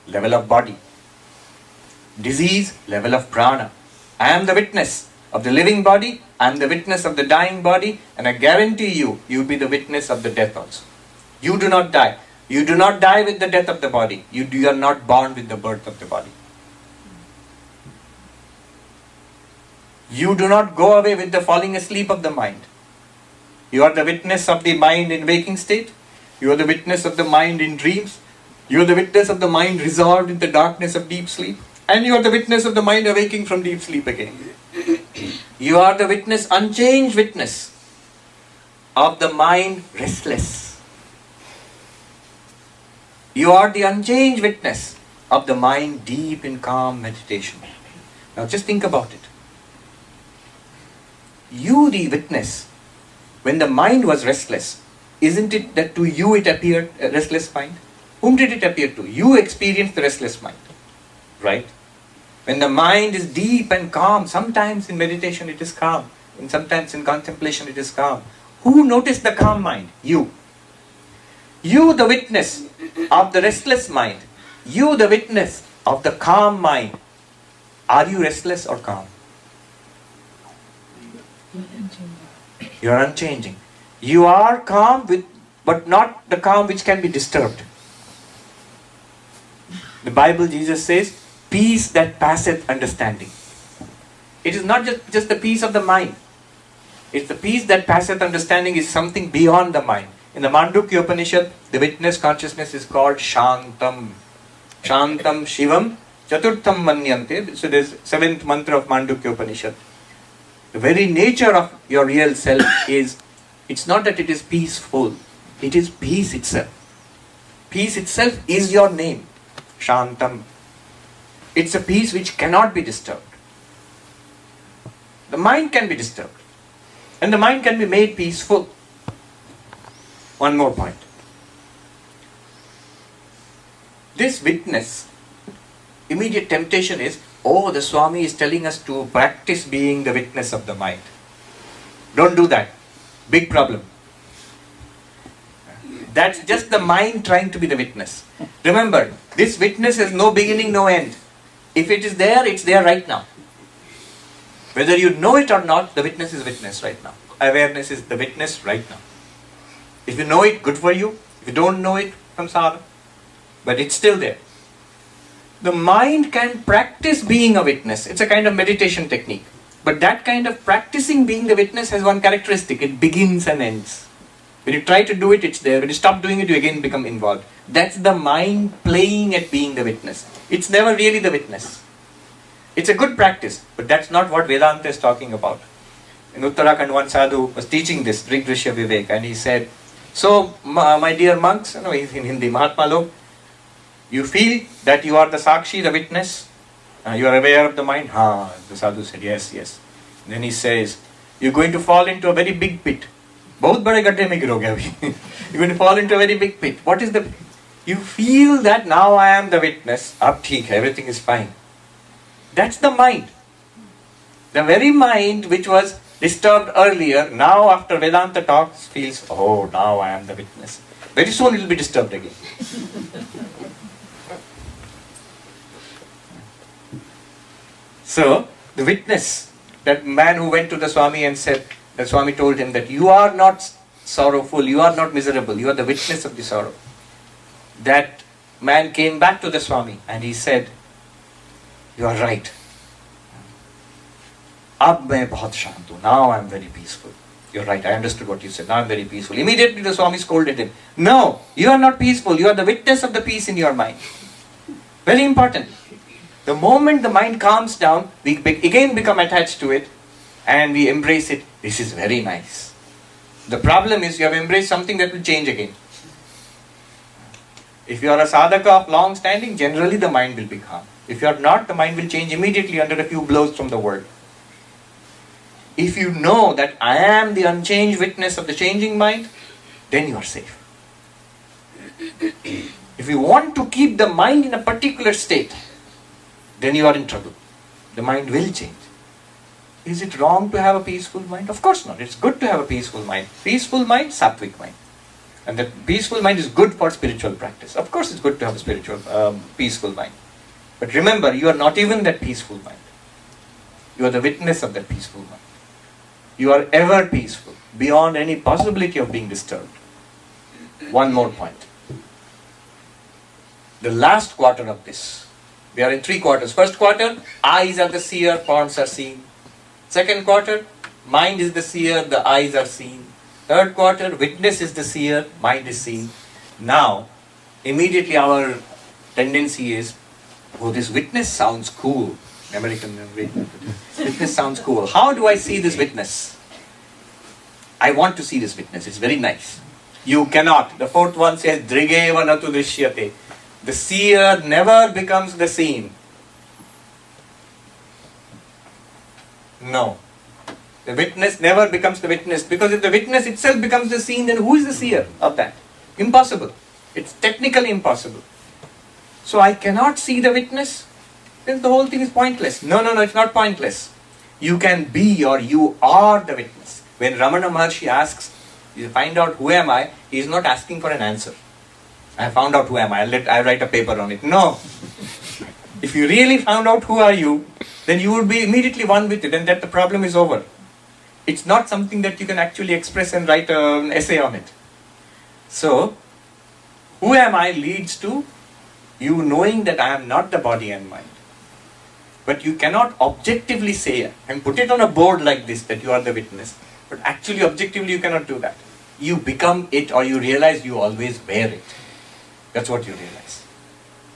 level of body. Disease, level of prana. I am the witness of the living body, I am the witness of the dying body, and I guarantee you, you will be the witness of the death also. You do not die. You do not die with the death of the body. You are not born with the birth of the body. You do not go away with the falling asleep of the mind. You are the witness of the mind in waking state. You are the witness of the mind in dreams. You are the witness of the mind resolved in the darkness of deep sleep. And you are the witness of the mind awaking from deep sleep again. You are the witness, unchanged witness of the mind restless. You are the unchanged witness of the mind deep in calm meditation. Now just think about it. You the witness, when the mind was restless, isn't it that to you it appeared a restless mind? Whom did it appear to? You experienced the restless mind, right? When the mind is deep and calm, sometimes in meditation it is calm, and sometimes in contemplation it is calm. Who noticed the calm mind? You. You the witness of the restless mind. You the witness of the calm mind. Are you restless or calm? You are unchanging. You are calm, but not the calm which can be disturbed. The Bible, Jesus says, peace that passeth understanding. It is not just the peace of the mind. It's the peace that passeth understanding is something beyond the mind. In the Mandukya Upanishad, the witness consciousness is called Shantam. Shantam Shivam Chaturtham Manyante. So there's 7th mantra of Mandukya Upanishad. The very nature of your real self is, it's not that it is peaceful. It is peace itself. Peace itself is your name. Shantam. It's a peace which cannot be disturbed. The mind can be disturbed. And the mind can be made peaceful. One more point. This witness, immediate temptation is, oh, the Swami is telling us to practice being the witness of the mind. Don't do that. Big problem. That's just the mind trying to be the witness. Remember, this witness has no beginning, no end. If it is there, it's there right now. Whether you know it or not, the witness is witness right now. Awareness is the witness right now. If you know it, good for you. If you don't know it, samsara. But it's still there. The mind can practice being a witness. It's a kind of meditation technique. But that kind of practicing being the witness has one characteristic. It begins and ends. When you try to do it, it's there. When you stop doing it, you again become involved. That's the mind playing at being the witness. It's never really the witness. It's a good practice, but that's not what Vedanta is talking about. In Uttarakhand, one sadhu was teaching this, Drigdrishya Vivek, and he said, So, my dear monks, in Hindi, Mahatma Lok, you feel that you are the Sakshi, the witness. You are aware of the mind. The sadhu said, yes, yes. Then he says, you're going to fall into a very big pit. बहुत बड़े गड्ढे में गिरोगे अभी. You're going to fall into a very big pit. What is the... You feel that now I am the witness. Ab theek hai, everything is fine. That's the mind. The very mind which was disturbed earlier, now after Vedanta talks, feels, oh, now I am the witness. Very soon it will be disturbed again. So, the witness, that man who went to the Swami and said, the Swami told him that you are not sorrowful, you are not miserable, you are the witness of the sorrow. That man came back to the Swami and he said, you are right. Ab main bahut shant hu. Now I am very peaceful. You're right, I understood what you said. Now I am very peaceful. Immediately the Swami scolded him. No, you are not peaceful. You are the witness of the peace in your mind. Very important. The moment the mind calms down, we again become attached to it and we embrace it. This is very nice. The problem is you have embraced something that will change again. If you are a sadhaka of long standing, generally the mind will be calm. If you are not, the mind will change immediately under a few blows from the world. If you know that I am the unchanged witness of the changing mind, then you are safe. If you want to keep the mind in a particular state, then you are in trouble. The mind will change. Is it wrong to have a peaceful mind? Of course not. It's good to have a peaceful mind. Peaceful mind, sattvic mind. And that peaceful mind is good for spiritual practice. Of course it's good to have a spiritual, peaceful mind. But remember, you are not even that peaceful mind. You are the witness of that peaceful mind. You are ever peaceful, beyond any possibility of being disturbed. One more point. The last quarter of this. We are in 3 quarters. First quarter, eyes are the seer, forms are seen. Second quarter, mind is the seer, the eyes are seen. Third quarter, witness is the seer, mind is seen. Now, immediately our tendency is, oh, this witness sounds cool. American witness sounds cool. How do I see this witness? I want to see this witness. It's very nice. You cannot. The fourth one says, Drigeva natu drishyate. The seer never becomes the seen. No. The witness never becomes the witness, because if the witness itself becomes the seen, then who is the seer of that? Impossible. It's technically impossible. So I cannot see the witness, then the whole thing is pointless. No, it's not pointless. You can be, or you are the witness. When Ramana Maharshi asks, you find out who am I, he is not asking for an answer. I found out who am I, I'll write a paper on it. No. If you really found out who are you, then you would be immediately one with it, and that the problem is over. It's not something that you can actually express and write an essay on it. So, who am I leads to you knowing that I am not the body and mind. But you cannot objectively say and put it on a board like this that you are the witness. But actually, objectively, you cannot do that. You become it, or you realize you always wear it. That's what you realize.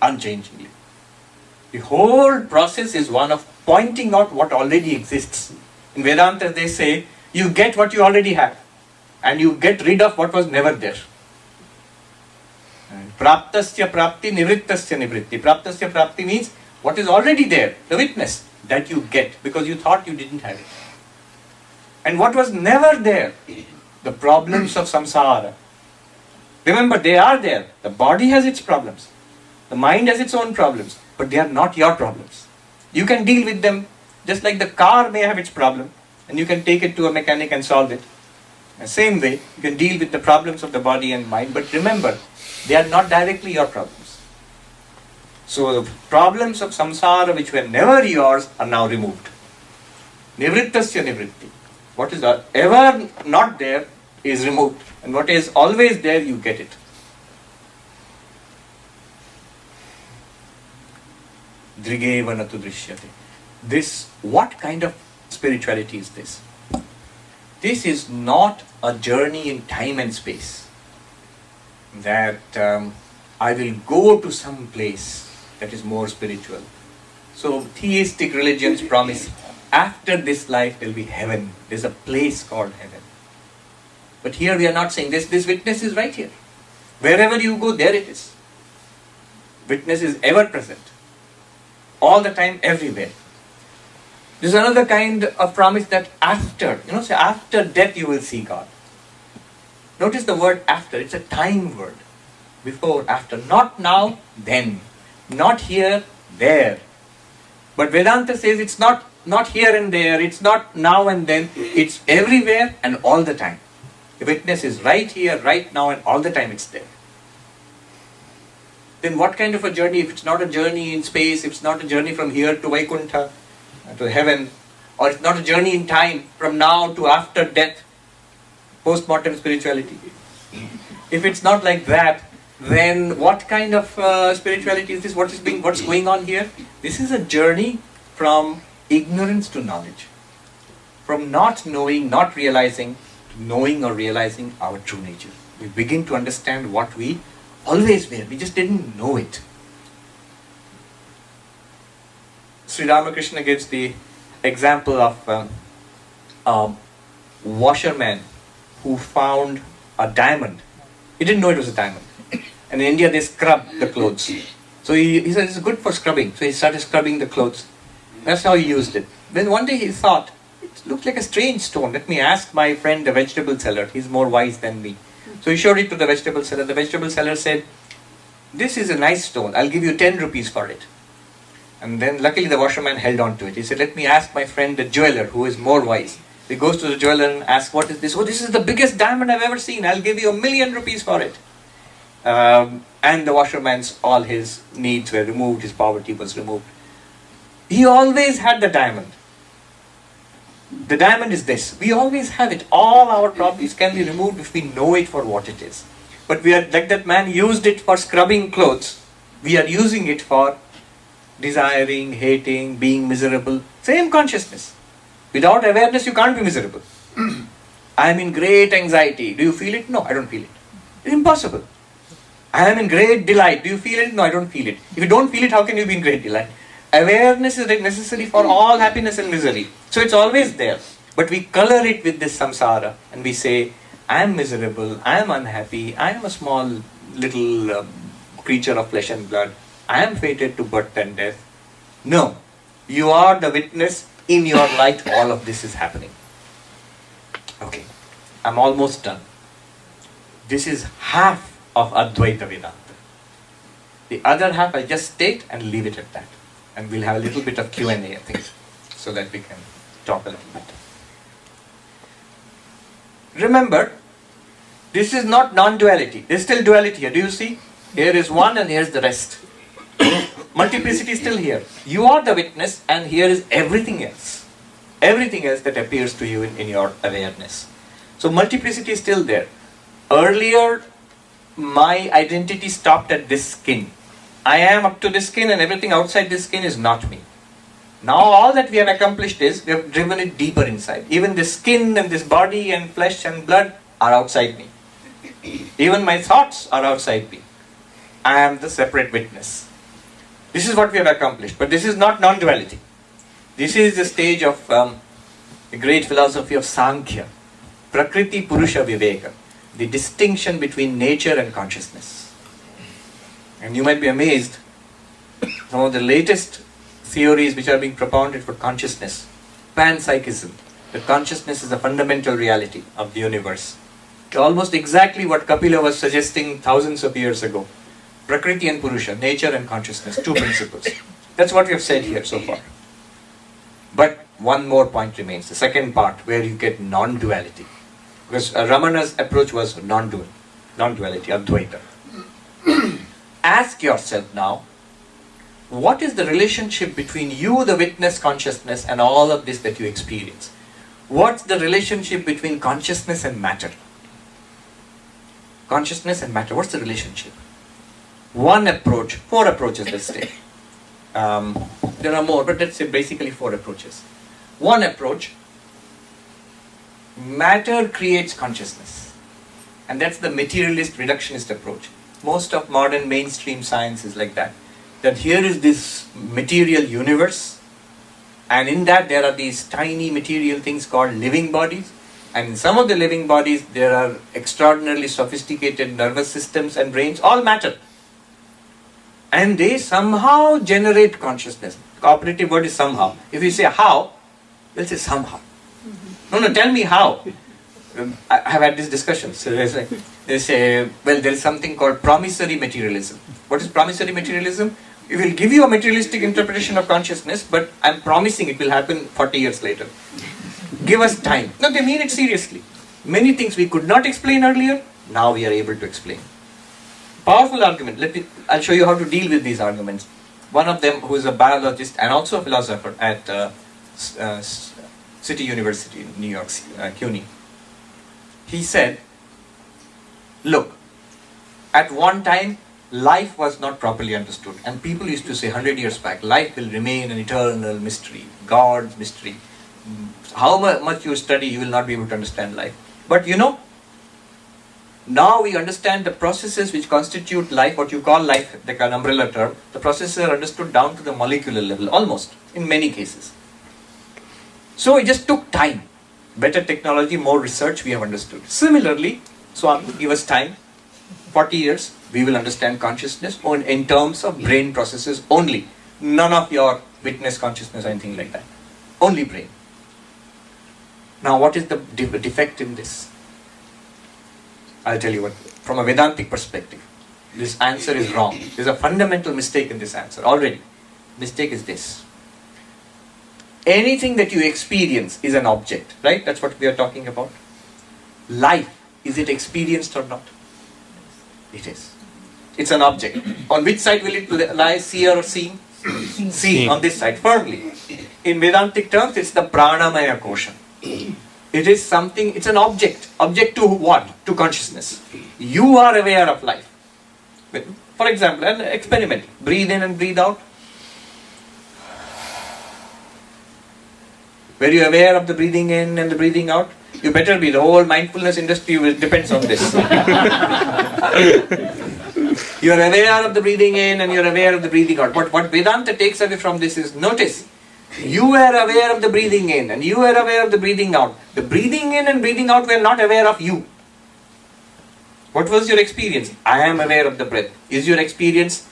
Unchangingly. The whole process is one of pointing out what already exists. In Vedanta, they say, you get what you already have. And you get rid of what was never there. Praptasya prapti, nivrittasya nivritti. Praptasya prapti means what is already there, the witness, that you get because you thought you didn't have it. And what was never there, the problems of samsara. Remember, they are there. The body has its problems. The mind has its own problems. But they are not your problems. You can deal with them just like the car may have its problem. And you can take it to a mechanic and solve it. The same way, you can deal with the problems of the body and mind. But remember, they are not directly your problems. So the problems of samsara which were never yours are now removed. Nivrittasya nivritti. What is ever not there is removed. And what is always there, you get it. Drigeva natu drishyate. This, what kind of spirituality is this? This is not a journey in time and space. That I will go to some place that is more spiritual. So theistic religions promise after this life there will be heaven. There's a place called heaven. But here we are not saying this. This witness is right here. Wherever you go, there it is. Witness is ever present. All the time, everywhere. This is another kind of promise that after, say after death you will see God. Notice the word after, it's a time word. Before, after. Not now, then. Not here, there. But Vedanta says it's not here and there, it's not now and then, it's everywhere and all the time. The witness is right here, right now, and all the time it's there. Then what kind of a journey? If it's not a journey in space, if it's not a journey from here to Vaikuntha, to heaven, or it's not a journey in time from now to after death, post-mortem spirituality. If it's not like that, then what kind of spirituality is this? What's going on here? This is a journey from ignorance to knowledge. From not knowing, not realizing, to knowing or realizing our true nature. We begin to understand what we always were. We just didn't know it. Sri Ramakrishna gives the example of a washerman who found a diamond. He didn't know it was a diamond. And in India they scrub the clothes. So he said it's good for scrubbing. So he started scrubbing the clothes. That's how he used it. Then one day he thought, it looks like a strange stone. Let me ask my friend the vegetable seller. He's more wise than me. So he showed it to the vegetable seller. The vegetable seller said, this is a nice stone. I'll give you 10 rupees for it. And then luckily the washerman held on to it. He said, let me ask my friend the jeweler who is more wise. He goes to the jeweler and asks, what is this? Oh, this is the biggest diamond I've ever seen. I'll give you 1,000,000 rupees for it. And the washerman's, all his needs were removed. His poverty was removed. He always had the diamond. The diamond is this. We always have it. All our problems can be removed if we know it for what it is. But we are like that man used it for scrubbing clothes. We are using it for desiring, hating, being miserable. Same consciousness. Without awareness, you can't be miserable. I am in great anxiety. Do you feel it? No, I don't feel it. It's impossible. I am in great delight. Do you feel it? No, I don't feel it. If you don't feel it, how can you be in great delight? Awareness is necessary for all happiness and misery. So it's always there. But we color it with this samsara and we say, I am miserable, I am unhappy, I am a small little creature of flesh and blood. I am fated to birth and death. No. You are the witness. In your light, all of this is happening. Okay. I'm almost done. This is half of Advaita Vedanta. The other half I just state and leave it at that. And we'll have a little bit of Q&A, I think, so that we can talk a little bit. Remember, this is not non-duality. There's still duality here. Do you see? Here is one and here's the rest. Multiplicity is still here. You are the witness and here is everything else. Everything else that appears to you in your awareness. So multiplicity is still there. Earlier, my identity stopped at this skin. I am up to this skin and everything outside this skin is not me. Now all that we have accomplished is we have driven it deeper inside. Even this skin and this body and flesh and blood are outside me. Even my thoughts are outside me. I am the separate witness. This is what we have accomplished. But this is not non-duality. This is the stage of the great philosophy of Sankhya. Prakriti Purusha Viveka. The distinction between nature and consciousness. And you might be amazed, some of the latest theories which are being propounded for consciousness, panpsychism, that consciousness is the fundamental reality of the universe. Almost exactly what Kapila was suggesting thousands of years ago. Prakriti and Purusha, nature and consciousness, two principles. That's what we have said here so far. But one more point remains, the second part where you get non-duality. Because Ramana's approach was non-duality, Advaita. Ask yourself now, what is the relationship between you, the witness consciousness, and all of this that you experience? What's the relationship between consciousness and matter? Consciousness and matter, what's the relationship? One approach, 4 approaches, let's say. There are more, but let's say basically 4 approaches. One approach, matter creates consciousness. And that's the materialist, reductionist approach. Most of modern mainstream science is like that. That here is this material universe, and in that there are these tiny material things called living bodies, And in some of the living bodies, there are extraordinarily sophisticated nervous systems and brains, all matter. And they somehow generate consciousness. The operative word is somehow. If you say how, they'll say somehow. No, tell me how. I have had this discussion. So they say, well, there is something called promissory materialism. What is promissory materialism? It will give you a materialistic interpretation of consciousness, but I'm promising it will happen 40 years later. Give us time. No, they mean it seriously. Many things we could not explain earlier, now we are able to explain. Powerful argument. I'll show you how to deal with these arguments. One of them, who is a biologist and also a philosopher at City University in New York, CUNY, he said, look, at one time, life was not properly understood. And people used to say 100 years back, life will remain an eternal mystery, God's mystery. How much you study, you will not be able to understand life. But now we understand the processes which constitute life, what you call life, like an umbrella term. The processes are understood down to the molecular level, almost, in many cases. So it just took time. Better technology, more research, we have understood. Similarly, Swami, give us time, 40 years, we will understand consciousness in terms of brain processes only. None of your witness consciousness or anything like that. Only brain. Now what is the defect in this? I'll tell you what. From a Vedantic perspective, this answer is wrong. There's a fundamental mistake in this answer already. Mistake is this. Anything that you experience is an object, right? That's what we are talking about. Life, is it experienced or not? It is. It's an object. On which side will it lie, seer or seeing? Seeing, on this side, firmly. In Vedantic terms, it's the pranamaya kosha. It is something, it's an object. Object to what? To consciousness. You are aware of life. For example, an experiment. Breathe in and breathe out. Were you aware of the breathing in and the breathing out? You better be. The whole mindfulness industry depends on this. You are aware of the breathing in and you are aware of the breathing out. What Vedanta takes away from this is, notice, you were aware of the breathing in and you were aware of the breathing out. The breathing in and breathing out were not aware of you. What was your experience? I am aware of the breath. Is your experience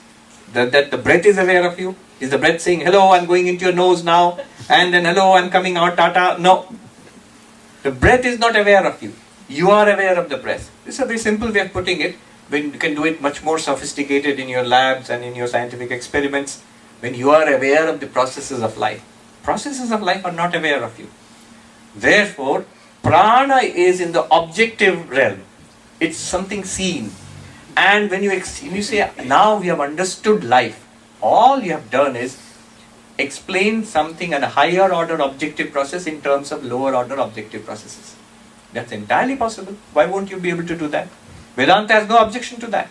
that the breath is aware of you? Is the breath saying, hello, I'm going into your nose now, and then hello, I'm coming out, tata? No. The breath is not aware of you. You are aware of the breath. This is a very simple way of putting it. When you can do it much more sophisticated in your labs and in your scientific experiments, when you are aware of the processes of life. Processes of life are not aware of you. Therefore, prana is in the objective realm. It's something seen. And when you say, now we have understood life, all you have done is explain something at a higher order objective process in terms of lower order objective processes. That's entirely possible. Why won't you be able to do that? Vedanta has no objection to that.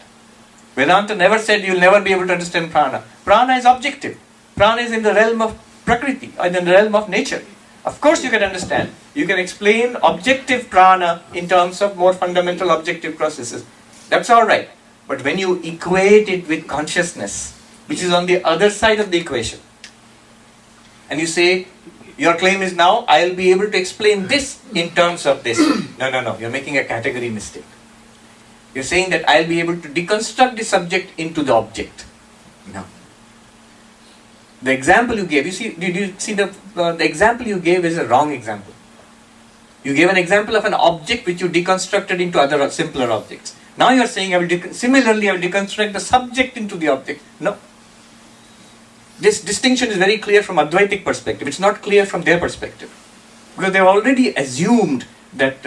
Vedanta never said you'll never be able to understand prana. Prana is objective. Prana is in the realm of Prakriti, or in the realm of nature. Of course you can understand. You can explain objective prana in terms of more fundamental objective processes. That's alright. But when you equate it with consciousness, which is on the other side of the equation, and you say, your claim is now, I'll be able to explain this in terms of this. No, you're making a category mistake. You're saying that I'll be able to deconstruct the subject into the object. No. The example you gave, did you see the example you gave is a wrong example. You gave an example of an object which you deconstructed into other simpler objects. Now you're saying, similarly I will deconstruct the subject into the object. No. This distinction is very clear from Advaitic perspective. It's not clear from their perspective. Because they've already assumed that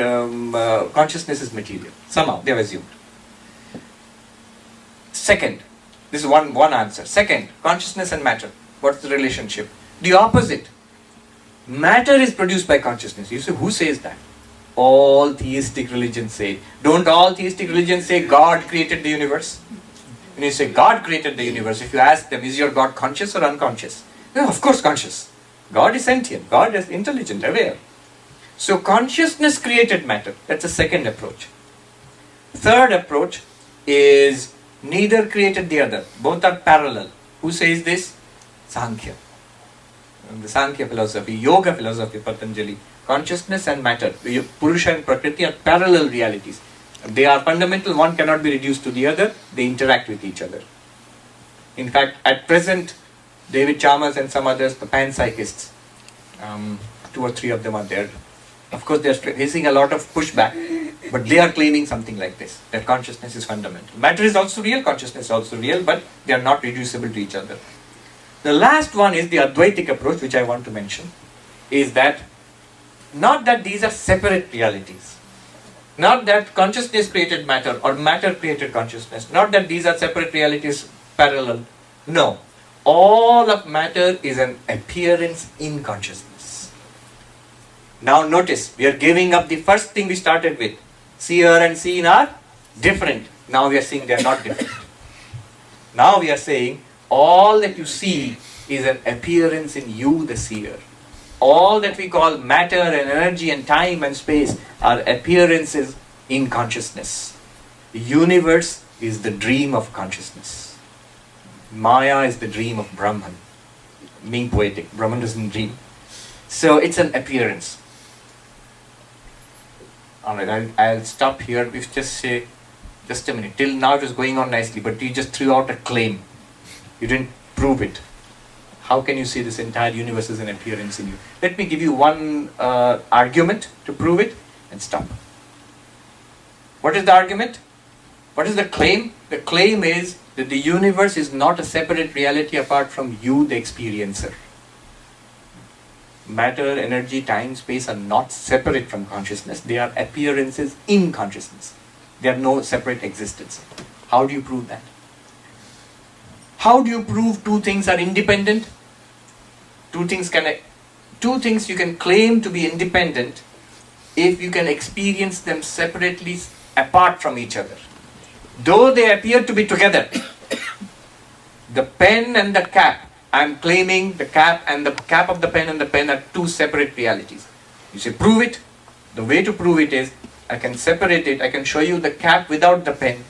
consciousness is material. Somehow they've assumed. Second, this is one answer. Second, consciousness and matter. What's the relationship? The opposite. Matter is produced by consciousness. You say, who says that? All theistic religions say. Don't all theistic religions say God created the universe? When you say God created the universe, if you ask them, is your God conscious or unconscious? No, of course conscious. God is sentient. God is intelligent, aware. So consciousness created matter. That's the second approach. Third approach is neither created the other. Both are parallel. Who says this? Sankhya. The Sankhya philosophy, Yoga philosophy, Patanjali. Consciousness and matter, Purusha and Prakriti, are parallel realities. They are fundamental, one cannot be reduced to the other, they interact with each other. In fact, at present, David Chalmers and some others, the panpsychists, 2 or 3 of them are there. Of course, they are facing a lot of pushback, but they are claiming something like this, that consciousness is fundamental. Matter is also real, consciousness is also real, but they are not reducible to each other. The last one is the Advaitic approach, which I want to mention, is that not that these are separate realities, not that consciousness created matter or matter created consciousness, not that these are separate realities parallel. No, all of matter is an appearance in consciousness. Now notice, we are giving up the first thing we started with. Seer and seen are different. Now we are saying they are not different. Now we are saying all that you see is an appearance in you, the seer. All that we call matter and energy and time and space are appearances in consciousness. The universe is the dream of consciousness. Maya is the dream of Brahman. Being poetic, Brahman doesn't dream. So it's an appearance. Alright, I'll stop here. We just say, just a minute. Till now it was going on nicely, but you just threw out a claim. You didn't prove it. How can you say this entire universe is an appearance in you? Let me give you one argument to prove it and stop. What is the argument? What is the claim? The claim is that the universe is not a separate reality apart from you, the experiencer. Matter, energy, time, space are not separate from consciousness. They are appearances in consciousness. They are no separate existence. How do you prove that? How do you prove two things are independent? Two things you can claim to be independent if you can experience them separately apart from each other. Though they appear to be together, the pen and the cap, I am claiming the cap and the cap of the pen and the pen are two separate realities. You say, prove it. The way to prove it is, I can separate it. I can show you the cap without the pen.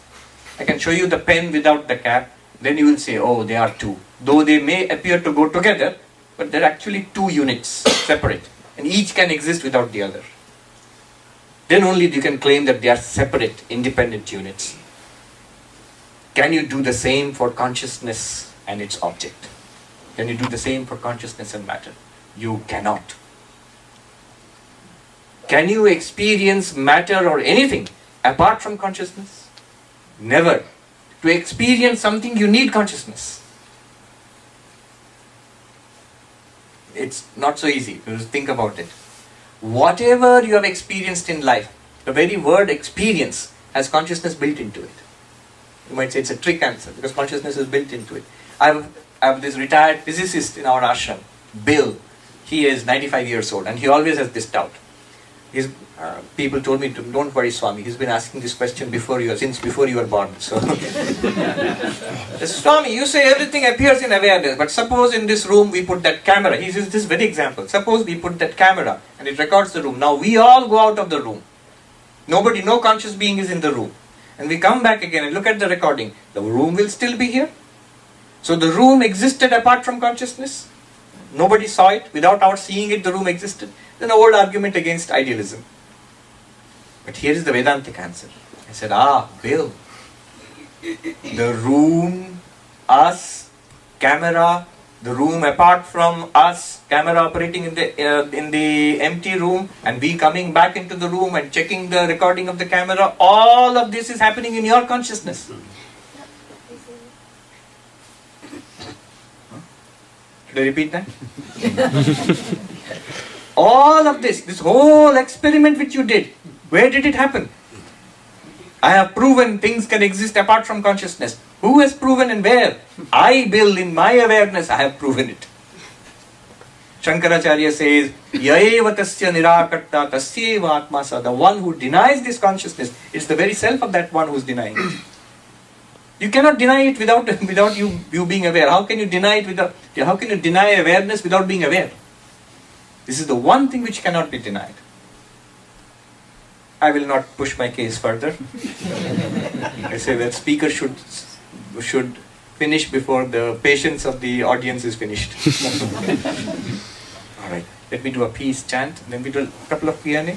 I can show you the pen without the cap. Then you will say, oh, they are two. Though they may appear to go together, but they're actually two units, separate. And each can exist without the other. Then only you can claim that they are separate, independent units. Can you do the same for consciousness and its object? Can you do the same for consciousness and matter? You cannot. Can you experience matter or anything apart from consciousness? Never. To experience something, you need consciousness. It's not so easy. Just think about it. Whatever you have experienced in life, the very word experience has consciousness built into it. You might say it's a trick answer because consciousness is built into it. I have this retired physicist in our ashram, Bill. He is 95 years old and he always has this doubt. People told me, don't worry Swami, he's been asking this question since before you were born. So, Swami, you say everything appears in awareness, but suppose in this room we put that camera. He uses this very example. Suppose we put that camera and it records the room. Now we all go out of the room. No conscious being is in the room. And we come back again and look at the recording. The room will still be here. So the room existed apart from consciousness. Nobody saw it. Without our seeing it, the room existed. Then an old argument against idealism. But here is the Vedantic answer. I said, Bill, the room, us, camera, the room apart from us, camera operating in the empty room, and we coming back into the room and checking the recording of the camera, all of this is happening in your consciousness. Should I repeat that? All of this whole experiment which you did, where did it happen? I have proven things can exist apart from consciousness. Who has proven and where? I, Bill, in my awareness, I have proven it. Shankaracharya says, Yaeva tasya nirakarta tasyeva atmasa. The one who denies this consciousness, it's the very self of that one who is denying it. You cannot deny it without you being aware. How can you deny it how can you deny awareness without being aware? This is the one thing which cannot be denied. I will not push my case further. I say that speaker should finish before the patience of the audience is finished. All right. Let me do a peace chant, then we do a couple of Q&A.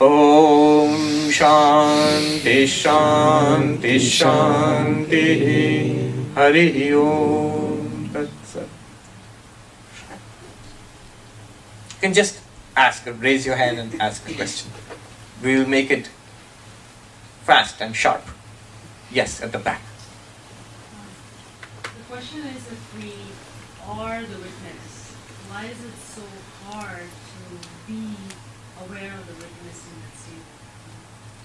Om Shanti Shanti Shanti Hari Om Tat Sat. You can just ask, raise your hand and ask a question. We will make it fast and sharp. Yes, at the back. The question is, if we are the witness, why is it so hard to be aware of the witness in that state?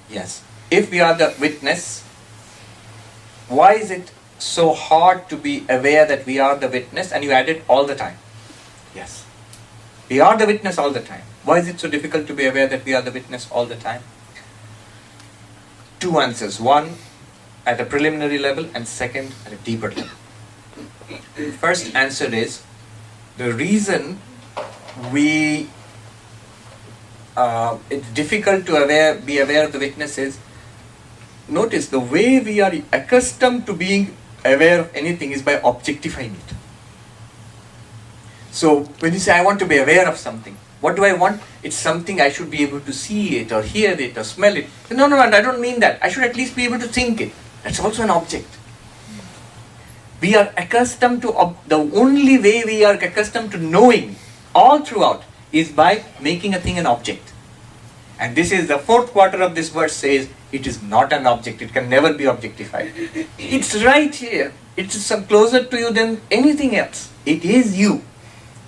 Yes. If we are the witness, why is it so hard to be aware that we are the witness? And you added all the time. Yes. We are the witness all the time. Why is it so difficult to be aware that we are the witness all the time? Two answers. One, at a preliminary level, and second, at a deeper level. First answer is, the reason it's difficult to be aware of the witness is, notice the way we are accustomed to being aware of anything is by objectifying it. So when you say, I want to be aware of something, what do I want? It's something I should be able to see it or hear it or smell it. No, I don't mean that. I should at least be able to think it. That's also an object. We are accustomed to, the only way we are accustomed to knowing all throughout is by making a thing an object. And this is the fourth quarter of this verse says, it is not an object, it can never be objectified. It's right here. It's closer to you than anything else. It is you.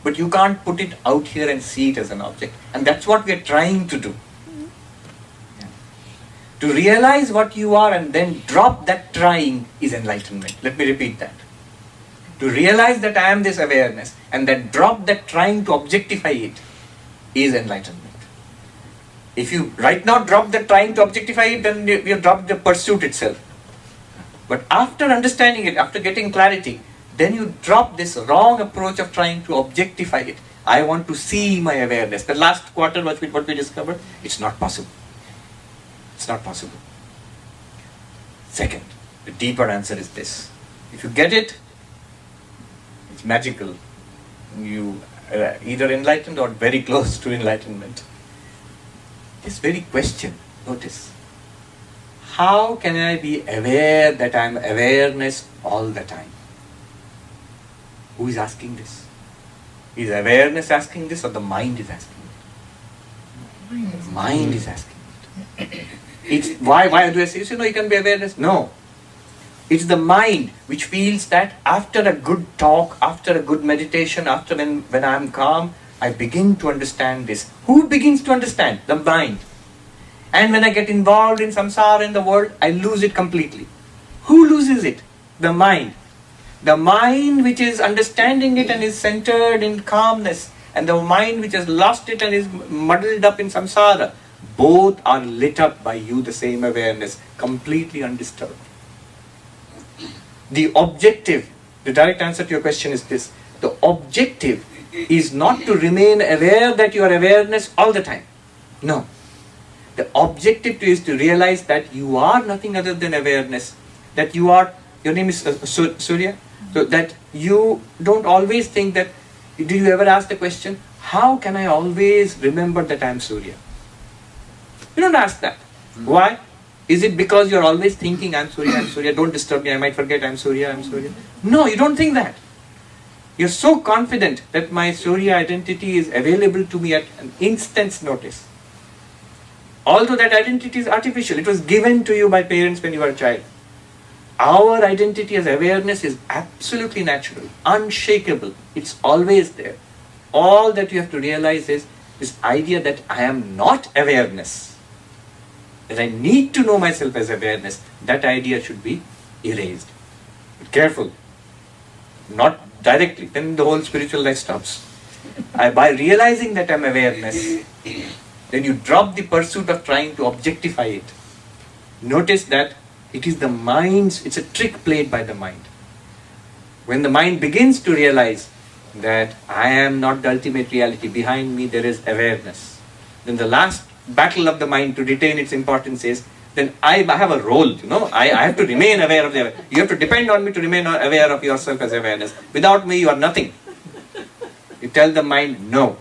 But you can't put it out here and see it as an object. And that's what we are trying to do. Yeah. To realize what you are and then drop that trying is enlightenment. Let me repeat that. To realize that I am this awareness and then drop that trying to objectify it is enlightenment. If you right now drop the trying to objectify it, then you have dropped the pursuit itself. But after understanding it, after getting clarity, then you drop this wrong approach of trying to objectify it. I want to see my awareness. The last quarter, what we discovered, it's not possible. It's not possible. Second, the deeper answer is this. If you get it, it's magical. You are either enlightened or very close to enlightenment. This very question, notice. How can I be aware that I am awareness all the time? Who is asking this? Is awareness asking this or the mind is asking it? Mind is asking it. It's why do I say, you can be awareness? No. It's the mind which feels that after a good talk, after a good meditation, after when I am calm, I begin to understand this. Who begins to understand? The mind. And when I get involved in samsara in the world, I lose it completely. Who loses it? The mind. The mind which is understanding it and is centered in calmness, and the mind which has lost it and is muddled up in samsara, both are lit up by you, the same awareness, completely undisturbed. The objective, the direct answer to your question is this. The objective is not to remain aware that you are awareness all the time. No. The objective is to realize that you are nothing other than awareness. That you are, your name is Surya. So that you don't always think that, do you ever ask the question, how can I always remember that I am Surya? You don't ask that. Why? Is it because you're always thinking, I'm Surya, don't disturb me, I might forget I'm Surya. No, you don't think that. You're so confident that my Surya identity is available to me at an instant's notice. Although that identity is artificial, it was given to you by parents when you were a child. Our identity as awareness is absolutely natural, unshakable. It's always there. All that you have to realize is this idea that I am not awareness, that I need to know myself as awareness, that idea should be erased. But careful, not directly, then the whole spiritual life stops. By realizing that I am awareness, then you drop the pursuit of trying to objectify it. Notice that it is the mind's, it's a trick played by the mind. When the mind begins to realize that I am not the ultimate reality, behind me there is awareness, then the last battle of the mind to retain its importance is, then I have a role, I have to remain aware of the awareness. You have to depend on me to remain aware of yourself as awareness. Without me you are nothing. You tell the mind, no,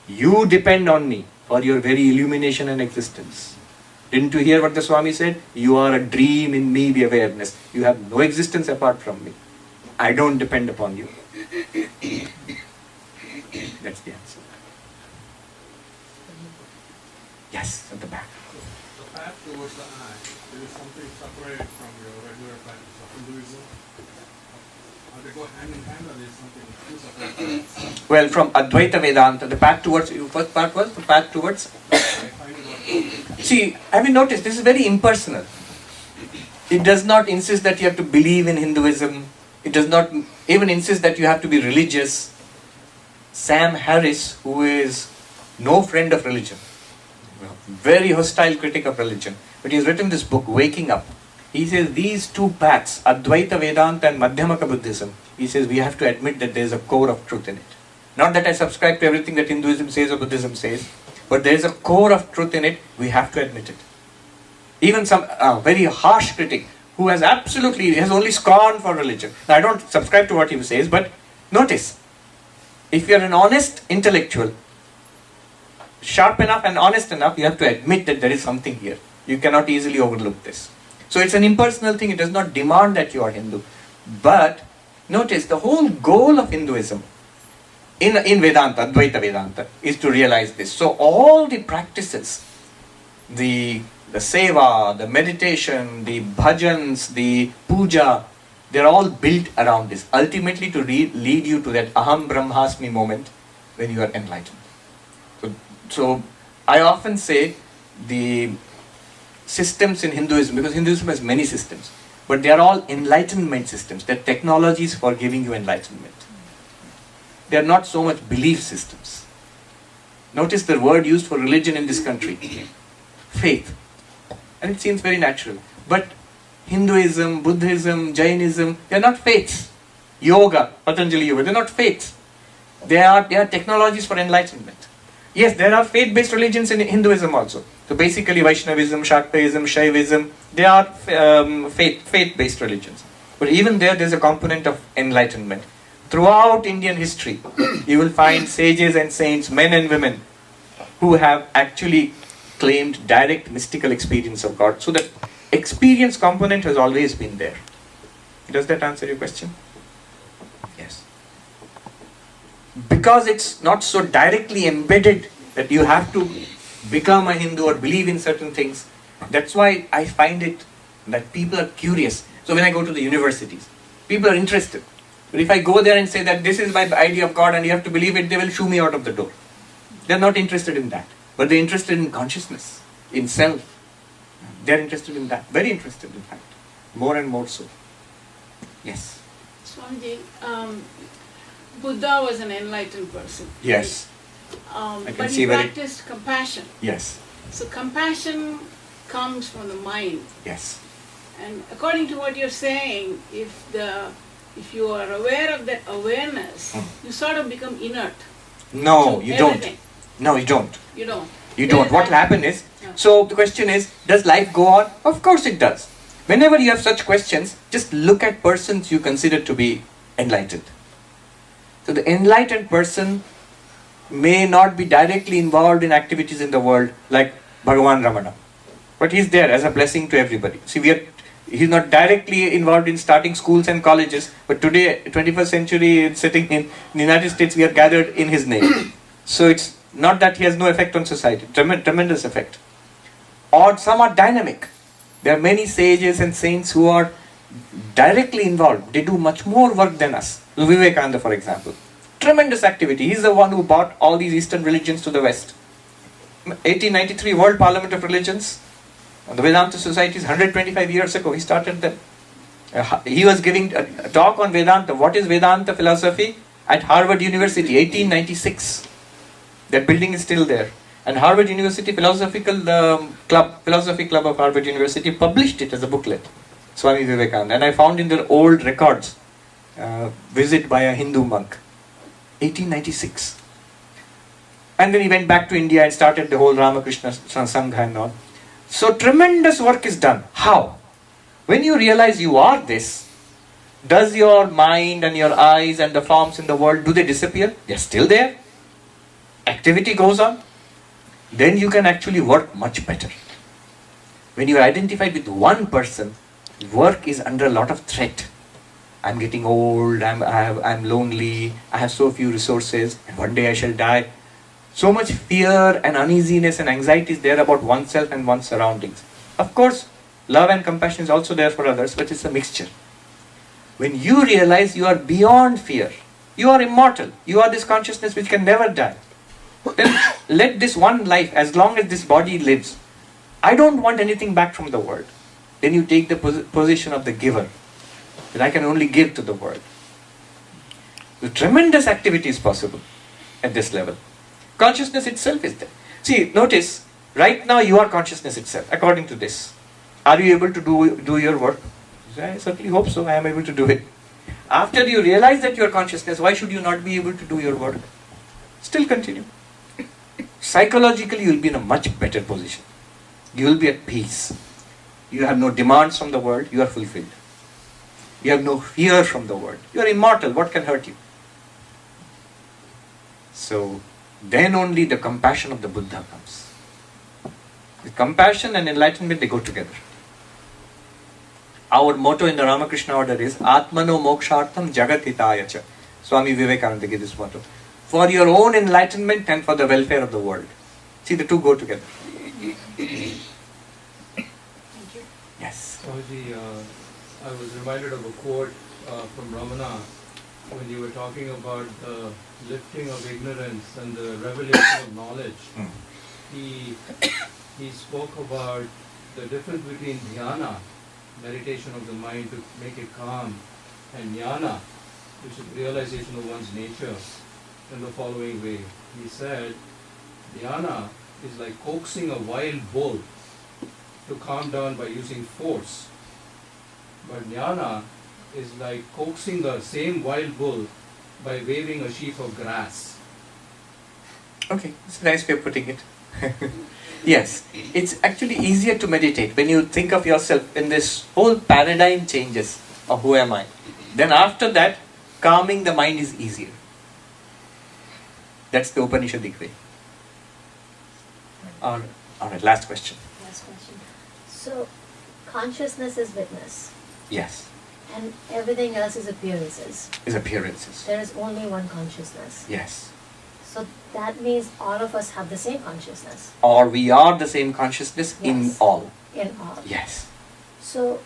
You depend on me for your very illumination and existence. Didn't you hear what the Swami said? You are a dream in me, the awareness. You have no existence apart from me. I don't depend upon you. That's the answer. Yes, at the back. The path towards the I, it is something separated from your regular practice of Hinduism. They go hand in hand, or there is something two separate paths? Well, from Advaita Vedanta, the path towards, first part was the path towards. I find it not. See, have you noticed, this is very impersonal. It does not insist that you have to believe in Hinduism. It does not even insist that you have to be religious. Sam Harris, who is no friend of religion, very hostile critic of religion, but he has written this book, Waking Up. He says these two paths, Advaita Vedanta and Madhyamaka Buddhism, he says we have to admit that there is a core of truth in it. Not that I subscribe to everything that Hinduism says or Buddhism says, but there is a core of truth in it, we have to admit it. Even some very harsh critic who has only scorn for religion. Now I don't subscribe to what he says, but notice, if you are an honest intellectual, sharp enough and honest enough, you have to admit that there is something here. You cannot easily overlook this. So it's an impersonal thing, it does not demand that you are Hindu. But notice, the whole goal of Hinduism in Vedanta, Advaita Vedanta, is to realize this. So all the practices, the seva, the meditation, the bhajans, the puja, they're all built around this. Ultimately to lead you to that Aham Brahmasmi moment when you are enlightened. So I often say the systems in Hinduism, because Hinduism has many systems, but they are all enlightenment systems. They're technologies for giving you enlightenment. They are not so much belief systems. Notice the word used for religion in this country, faith. And it seems very natural. But Hinduism, Buddhism, Jainism, they are not faiths. Yoga, Patanjali Yoga, they are not faiths. They are technologies for enlightenment. Yes, there are faith-based religions in Hinduism also. So basically Vaishnavism, Shaktaism, Shaivism, they are faith-based religions. But even there's a component of enlightenment. Throughout Indian history, you will find sages and saints, men and women, who have actually claimed direct mystical experience of God. So the experience component has always been there. Does that answer your question? Yes. Because it's not so directly embedded that you have to become a Hindu or believe in certain things. That's why I find it that people are curious. So when I go to the universities, people are interested. But if I go there and say that this is my idea of God and you have to believe it, they will shoo me out of the door. They're not interested in that. But they're interested in consciousness, in self. They're interested in that. Very interested, in fact. More and more so. Yes. Swamiji, Buddha was an enlightened person. Yes. But he practiced compassion. Yes. So compassion comes from the mind. Yes. And according to what you're saying, if you are aware of that awareness, you sort of become inert. No, you everything. don't. No, you don't. You don't. You don't. What will happen is, so the question is, does life go on? Of course it does. Whenever you have such questions, just look at persons you consider to be enlightened. So the enlightened person may not be directly involved in activities in the world like Bhagavan Ramana, but he's there as a blessing to everybody. See, he's not directly involved in starting schools and colleges, but today, 21st century, sitting in the United States, we are gathered in his name. So it's not that he has no effect on society, tremendous effect. Or some are dynamic. There are many sages and saints who are directly involved. They do much more work than us. Vivekananda, for example. Tremendous activity. He's the one who brought all these Eastern religions to the West. 1893 World Parliament of Religions. The Vedanta Societies, 125 years ago, he started them. He was giving a talk on Vedanta. What is Vedanta philosophy? At Harvard University, 1896. That building is still there. And Harvard University Philosophy Club of Harvard University published it as a booklet, Swami Vivekananda. And I found in their old records, visit by a Hindu monk, 1896. And then he went back to India and started the whole Ramakrishna Sangha and all. So tremendous work is done. How? When you realize you are this, does your mind and your eyes and the forms in the world, do they disappear? They're still there. activity goes on, then you can actually work much better. When you are identified with one person, work is under a lot of threat. I'm getting old, I'm lonely, I have so few resources, and one day I shall die. So much fear and uneasiness and anxiety is there about oneself and one's surroundings. Of course, love and compassion is also there for others, but it's a mixture. When you realize you are beyond fear, you are immortal, you are this consciousness which can never die, then let this one life, as long as this body lives, I don't want anything back from the world. Then you take the position of the giver, that I can only give to the world. The tremendous activity is possible at this level. Consciousness itself is there. See, notice, right now you are consciousness itself, according to this. Are you able to do your work? I certainly hope so, I am able to do it. After you realize that you are consciousness, why should you not be able to do your work? Still continue. Psychologically, you will be in a much better position. You will be at peace. You have no demands from the world, you are fulfilled. You have no fear from the world. You are immortal, what can hurt you? So, then only the compassion of the Buddha comes. The compassion and enlightenment, they go together. Our motto in the Ramakrishna order is Atmano Mokshartham Jagat Hitaya Cha. Swami Vivekananda gave this motto. For your own enlightenment and for the welfare of the world. See, the two go together. Yes. Swamiji, I was reminded of a quote from Ramana when you were talking about the lifting of ignorance and the revelation of knowledge. He spoke about the difference between dhyana, meditation of the mind to make it calm, and jnana, which is realization of one's nature, in the following way. He said, dhyana is like coaxing a wild bull to calm down by using force. But jnana is like coaxing the same wild bull by waving a sheaf of grass. Okay, it's a nice way of putting it. Yes, it's actually easier to meditate when you think of yourself in this whole paradigm changes of who am I. Then after that, calming the mind is easier. That's the Upanishadic way. Alright, last question. Last question. So, consciousness is witness, Yes, and everything else is appearances. is appearances. There is only one consciousness. Yes. So that means all of us have the same consciousness Or we are the same consciousness in Yes. all. in all. Yes. So,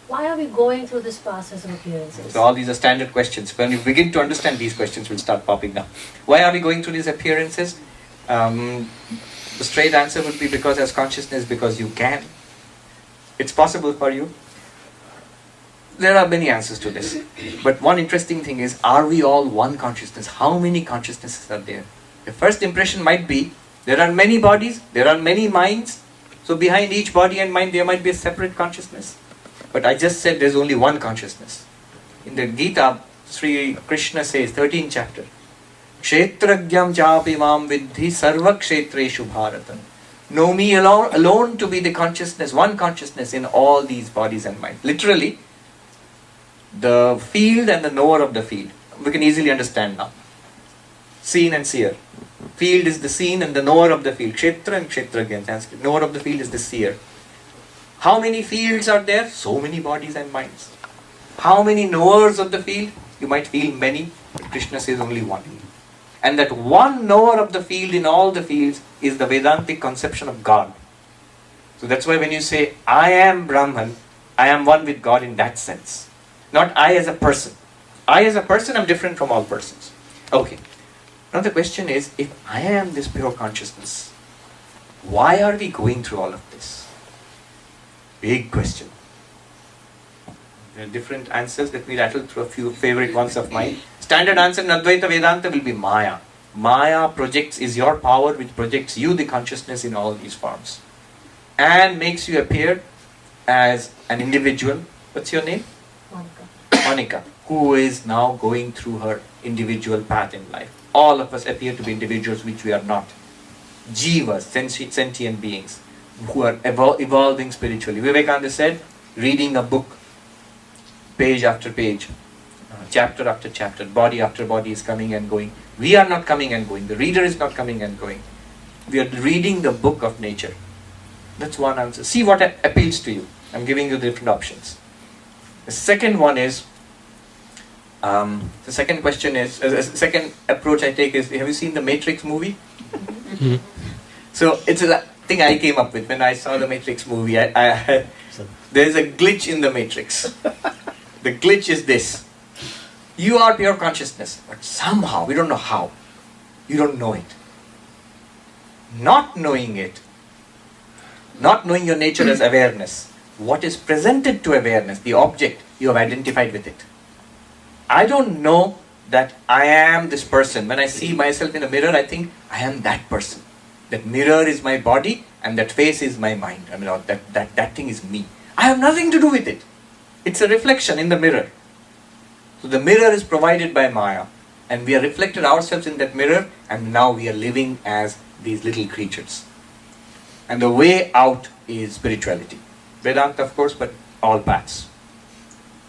why are we going through this process of appearances? So all these are standard questions. When you begin to understand these questions will start popping up. Why are we going through these appearances? The straight answer would be because as consciousness, because you can. It's possible for you. There are many answers to this. But one interesting thing is, are we all one consciousness? How many consciousnesses are there? The first impression might be, there are many bodies, there are many minds. So behind each body and mind, there might be a separate consciousness. But I just said there's only one consciousness. In the Gita, Sri Krishna says, 13th chapter, Kshetragyam chapi mam vidhi sarva kshetreshu bharata. Know me alone to be the consciousness, one consciousness in all these bodies and minds. Literally, the field and the knower of the field. We can easily understand now. Seen and seer. Field is the seen and the knower of the field. Kshetra and kshetragya in Sanskrit. Knower of the field is the seer. How many fields are there? So many bodies and minds. How many knowers of the field? You might feel many, but Krishna says only one. And that one knower of the field in all the fields is the Vedantic conception of God. So that's why when you say, I am Brahman, I am one with God in that sense. Not I as a person. I as a person am different from all persons. Okay. Now the question is, if I am this pure consciousness, why are we going through all of this? Big question. There are different answers. Let me rattle through a few favorite ones of mine. Standard answer in Advaita Vedanta will be Maya. Maya is your power which projects you, the consciousness, in all these forms. And makes you appear as an individual. What's your name? Monica, who is now going through her individual path in life. All of us appear to be individuals which we are not. Jivas, sentient beings, who are evolving spiritually. Vivekananda said, reading a book, page after page, chapter after chapter, body after body is coming and going. We are not coming and going. The reader is not coming and going. We are reading the book of nature. That's one answer. See what appeals to you. I'm giving you the different options. The second one is, the second question is, second approach I take is, have you seen the Matrix movie? Mhm. So it's a thing I came up with when I saw the Matrix movie. There's a glitch in the Matrix. The glitch is this. You are pure consciousness, but somehow, we don't know how, you don't know it. Not knowing it, not knowing your nature as awareness, what is presented to awareness, the object, you have identified with it. I don't know that I am this person. When I see myself in a mirror, I think I am that person. That mirror is my body and that face is my mind. I mean, that thing is me. I have nothing to do with it. It's a reflection in the mirror. So the mirror is provided by Maya, and we are reflected ourselves in that mirror, and now we are living as these little creatures. And the way out is spirituality. Vedanta, of course, but all paths.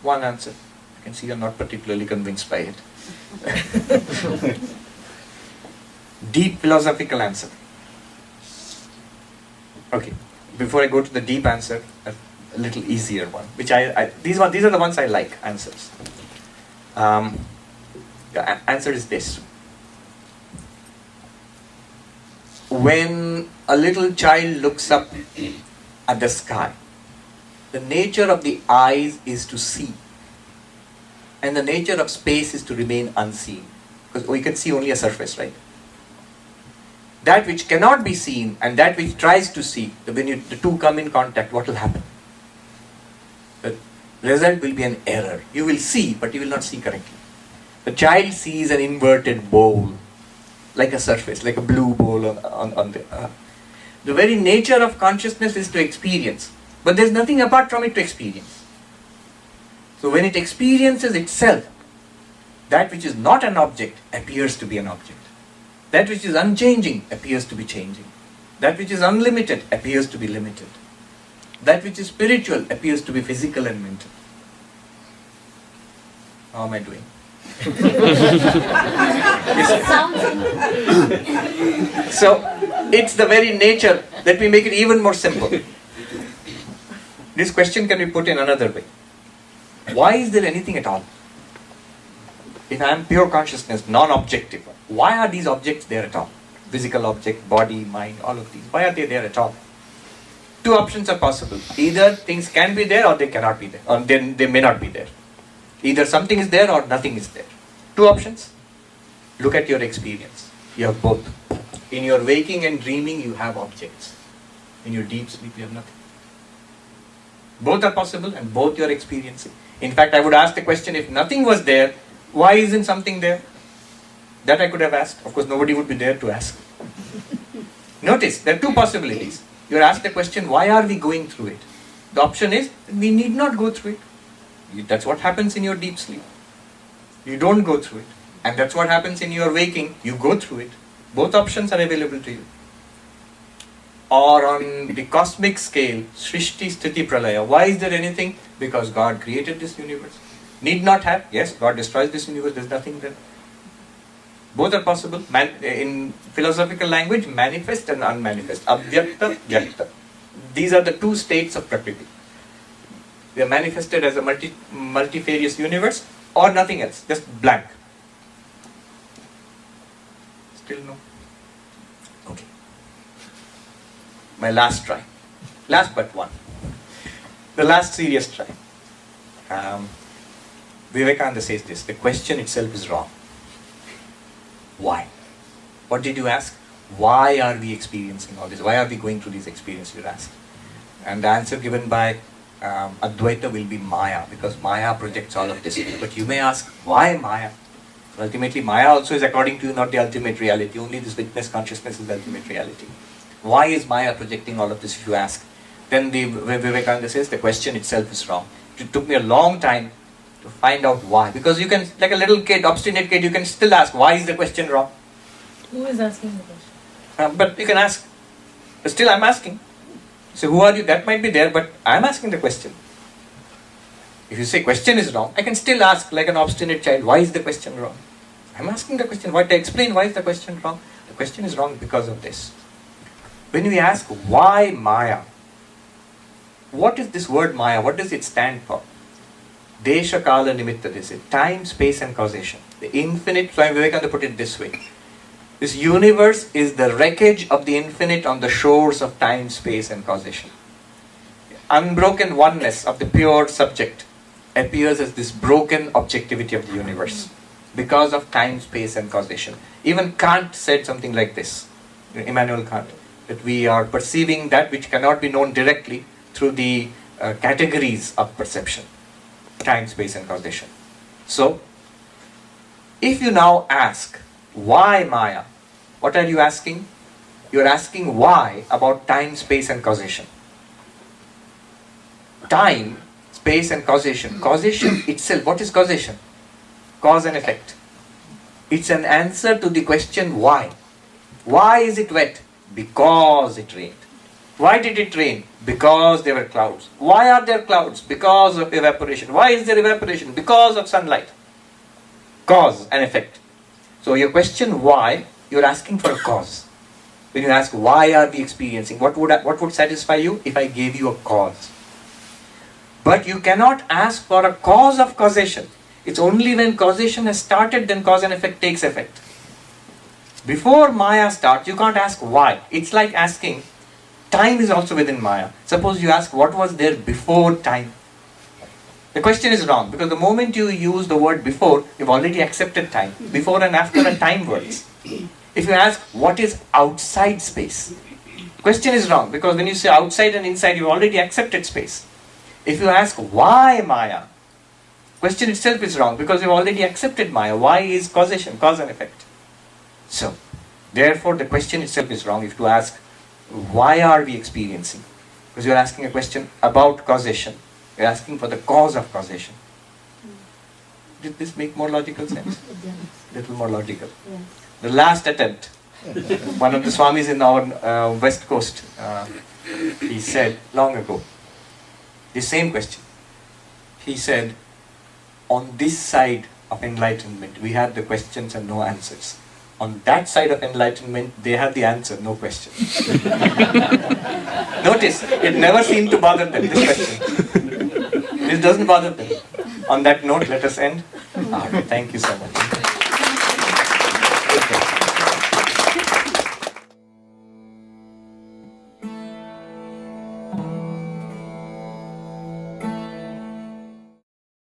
One answer. I can see you're not particularly convinced by it. Deep philosophical answer. Okay, before I go to the deep answer, a little easier one, which these are the ones I like, answers. The answer is this. When a little child looks up at the sky, the nature of the eyes is to see, and the nature of space is to remain unseen, because we can see only a surface, right? That which cannot be seen and that which tries to see, when the two come in contact, what will happen? The result will be an error. You will see, but you will not see correctly. The child sees an inverted bowl, like a surface, like a blue bowl on the earth. The very nature of consciousness is to experience, but there is nothing apart from it to experience. So when it experiences itself, that which is not an object appears to be an object. That which is unchanging appears to be changing. That which is unlimited appears to be limited. That which is spiritual appears to be physical and mental. How am I doing? So, it's the very nature. Let me make it even more simple. This question can be put in another way. Why is there anything at all? If I am pure consciousness, non-objective, why are these objects there at all? Physical object, body, mind, all of these. Why are they there at all? Two options are possible. Either things can be there or they cannot be there. Or they may not be there. Either something is there or nothing is there. Two options. Look at your experience. You have both. In your waking and dreaming, you have objects. In your deep sleep, you have nothing. Both are possible and both you are experiencing. In fact, I would ask the question, if nothing was there, why isn't something there? That I could have asked. Of course, nobody would be there to ask. Notice, there are two possibilities. You are asked the question, why are we going through it? The option is, we need not go through it. That's what happens in your deep sleep. You don't go through it. And that's what happens in your waking. You go through it. Both options are available to you. Or on the cosmic scale, Srishti, Sthiti, Pralaya. Why is there anything? Because God created this universe. Need not have. Yes, God destroys this universe. There's nothing there. Both are possible. In philosophical language, manifest and unmanifest. Avyakta, vyakta. These are the two states of Prakriti. They are manifested as a multifarious universe or nothing else. Just blank. Still no? Okay. My last try. Last but one. The last serious try. Vivekananda says this, the question itself is wrong. Why? What did you ask? Why are we experiencing all this? Why are we going through these experiences, you asked? And the answer given by Advaita will be Maya, because Maya projects all of this. But you may ask, why Maya? Ultimately, Maya also is, according to you, not the ultimate reality. Only this witness consciousness is the ultimate reality. Why is Maya projecting all of this, if you ask? Then Vivekananda says the question itself is wrong. It took me a long time to find out why. Because you can, like a little kid, obstinate kid, you can still ask, why is the question wrong? Who is asking the question? But you can ask. But still I'm asking. So who are you? That might be there, but I'm asking the question. If you say question is wrong, I can still ask like an obstinate child, why is the question wrong? I'm asking the question, why to explain why is the question wrong? The question is wrong because of this. When we ask why Maya, what is this word Maya? What does it stand for? Desha Kala Nimitta, they say, time, space and causation. The infinite, Swami Vivekananda put it this way. This universe is the wreckage of the infinite on the shores of time, space and causation. Unbroken oneness of the pure subject appears as this broken objectivity of the universe because of time, space and causation. Even Kant said something like this, Immanuel Kant, that we are perceiving that which cannot be known directly through the categories of perception, time, space and causation. So, if you now ask, why Maya? What are you asking? You are asking why about time, space and causation. Time, space and causation. Causation itself, what is causation? Cause and effect. It's an answer to the question why. Why is it wet? Because it rained. Why did it rain? Because there were clouds. Why are there clouds? Because of evaporation. Why is there evaporation? Because of sunlight. Cause and effect. So your question why, you're asking for a cause. When you ask why are we experiencing, what would satisfy you if I gave you a cause? But you cannot ask for a cause of causation. It's only when causation has started then cause and effect takes effect. Before Maya starts, you can't ask why. It's like asking, time is also within Maya. Suppose you ask what was there before time. The question is wrong because the moment you use the word before, you've already accepted time. Before and after are time words. If you ask what is outside space, the question is wrong because when you say outside and inside, you've already accepted space. If you ask why Maya, question itself is wrong because you've already accepted Maya. Why is causation, cause and effect. So, therefore the question itself is wrong if you ask why are we experiencing? Because you're asking a question about causation. You're asking for the cause of causation. Did this make more logical sense? Little more logical. Yes. The last attempt. One of the Swamis in our West Coast, he said long ago, the same question. He said, on this side of enlightenment, we have the questions and no answers. On that side of enlightenment, they have the answer, no question. Notice, it never seemed to bother them, this question. This doesn't bother them. On that note, let us end. Thank you so much.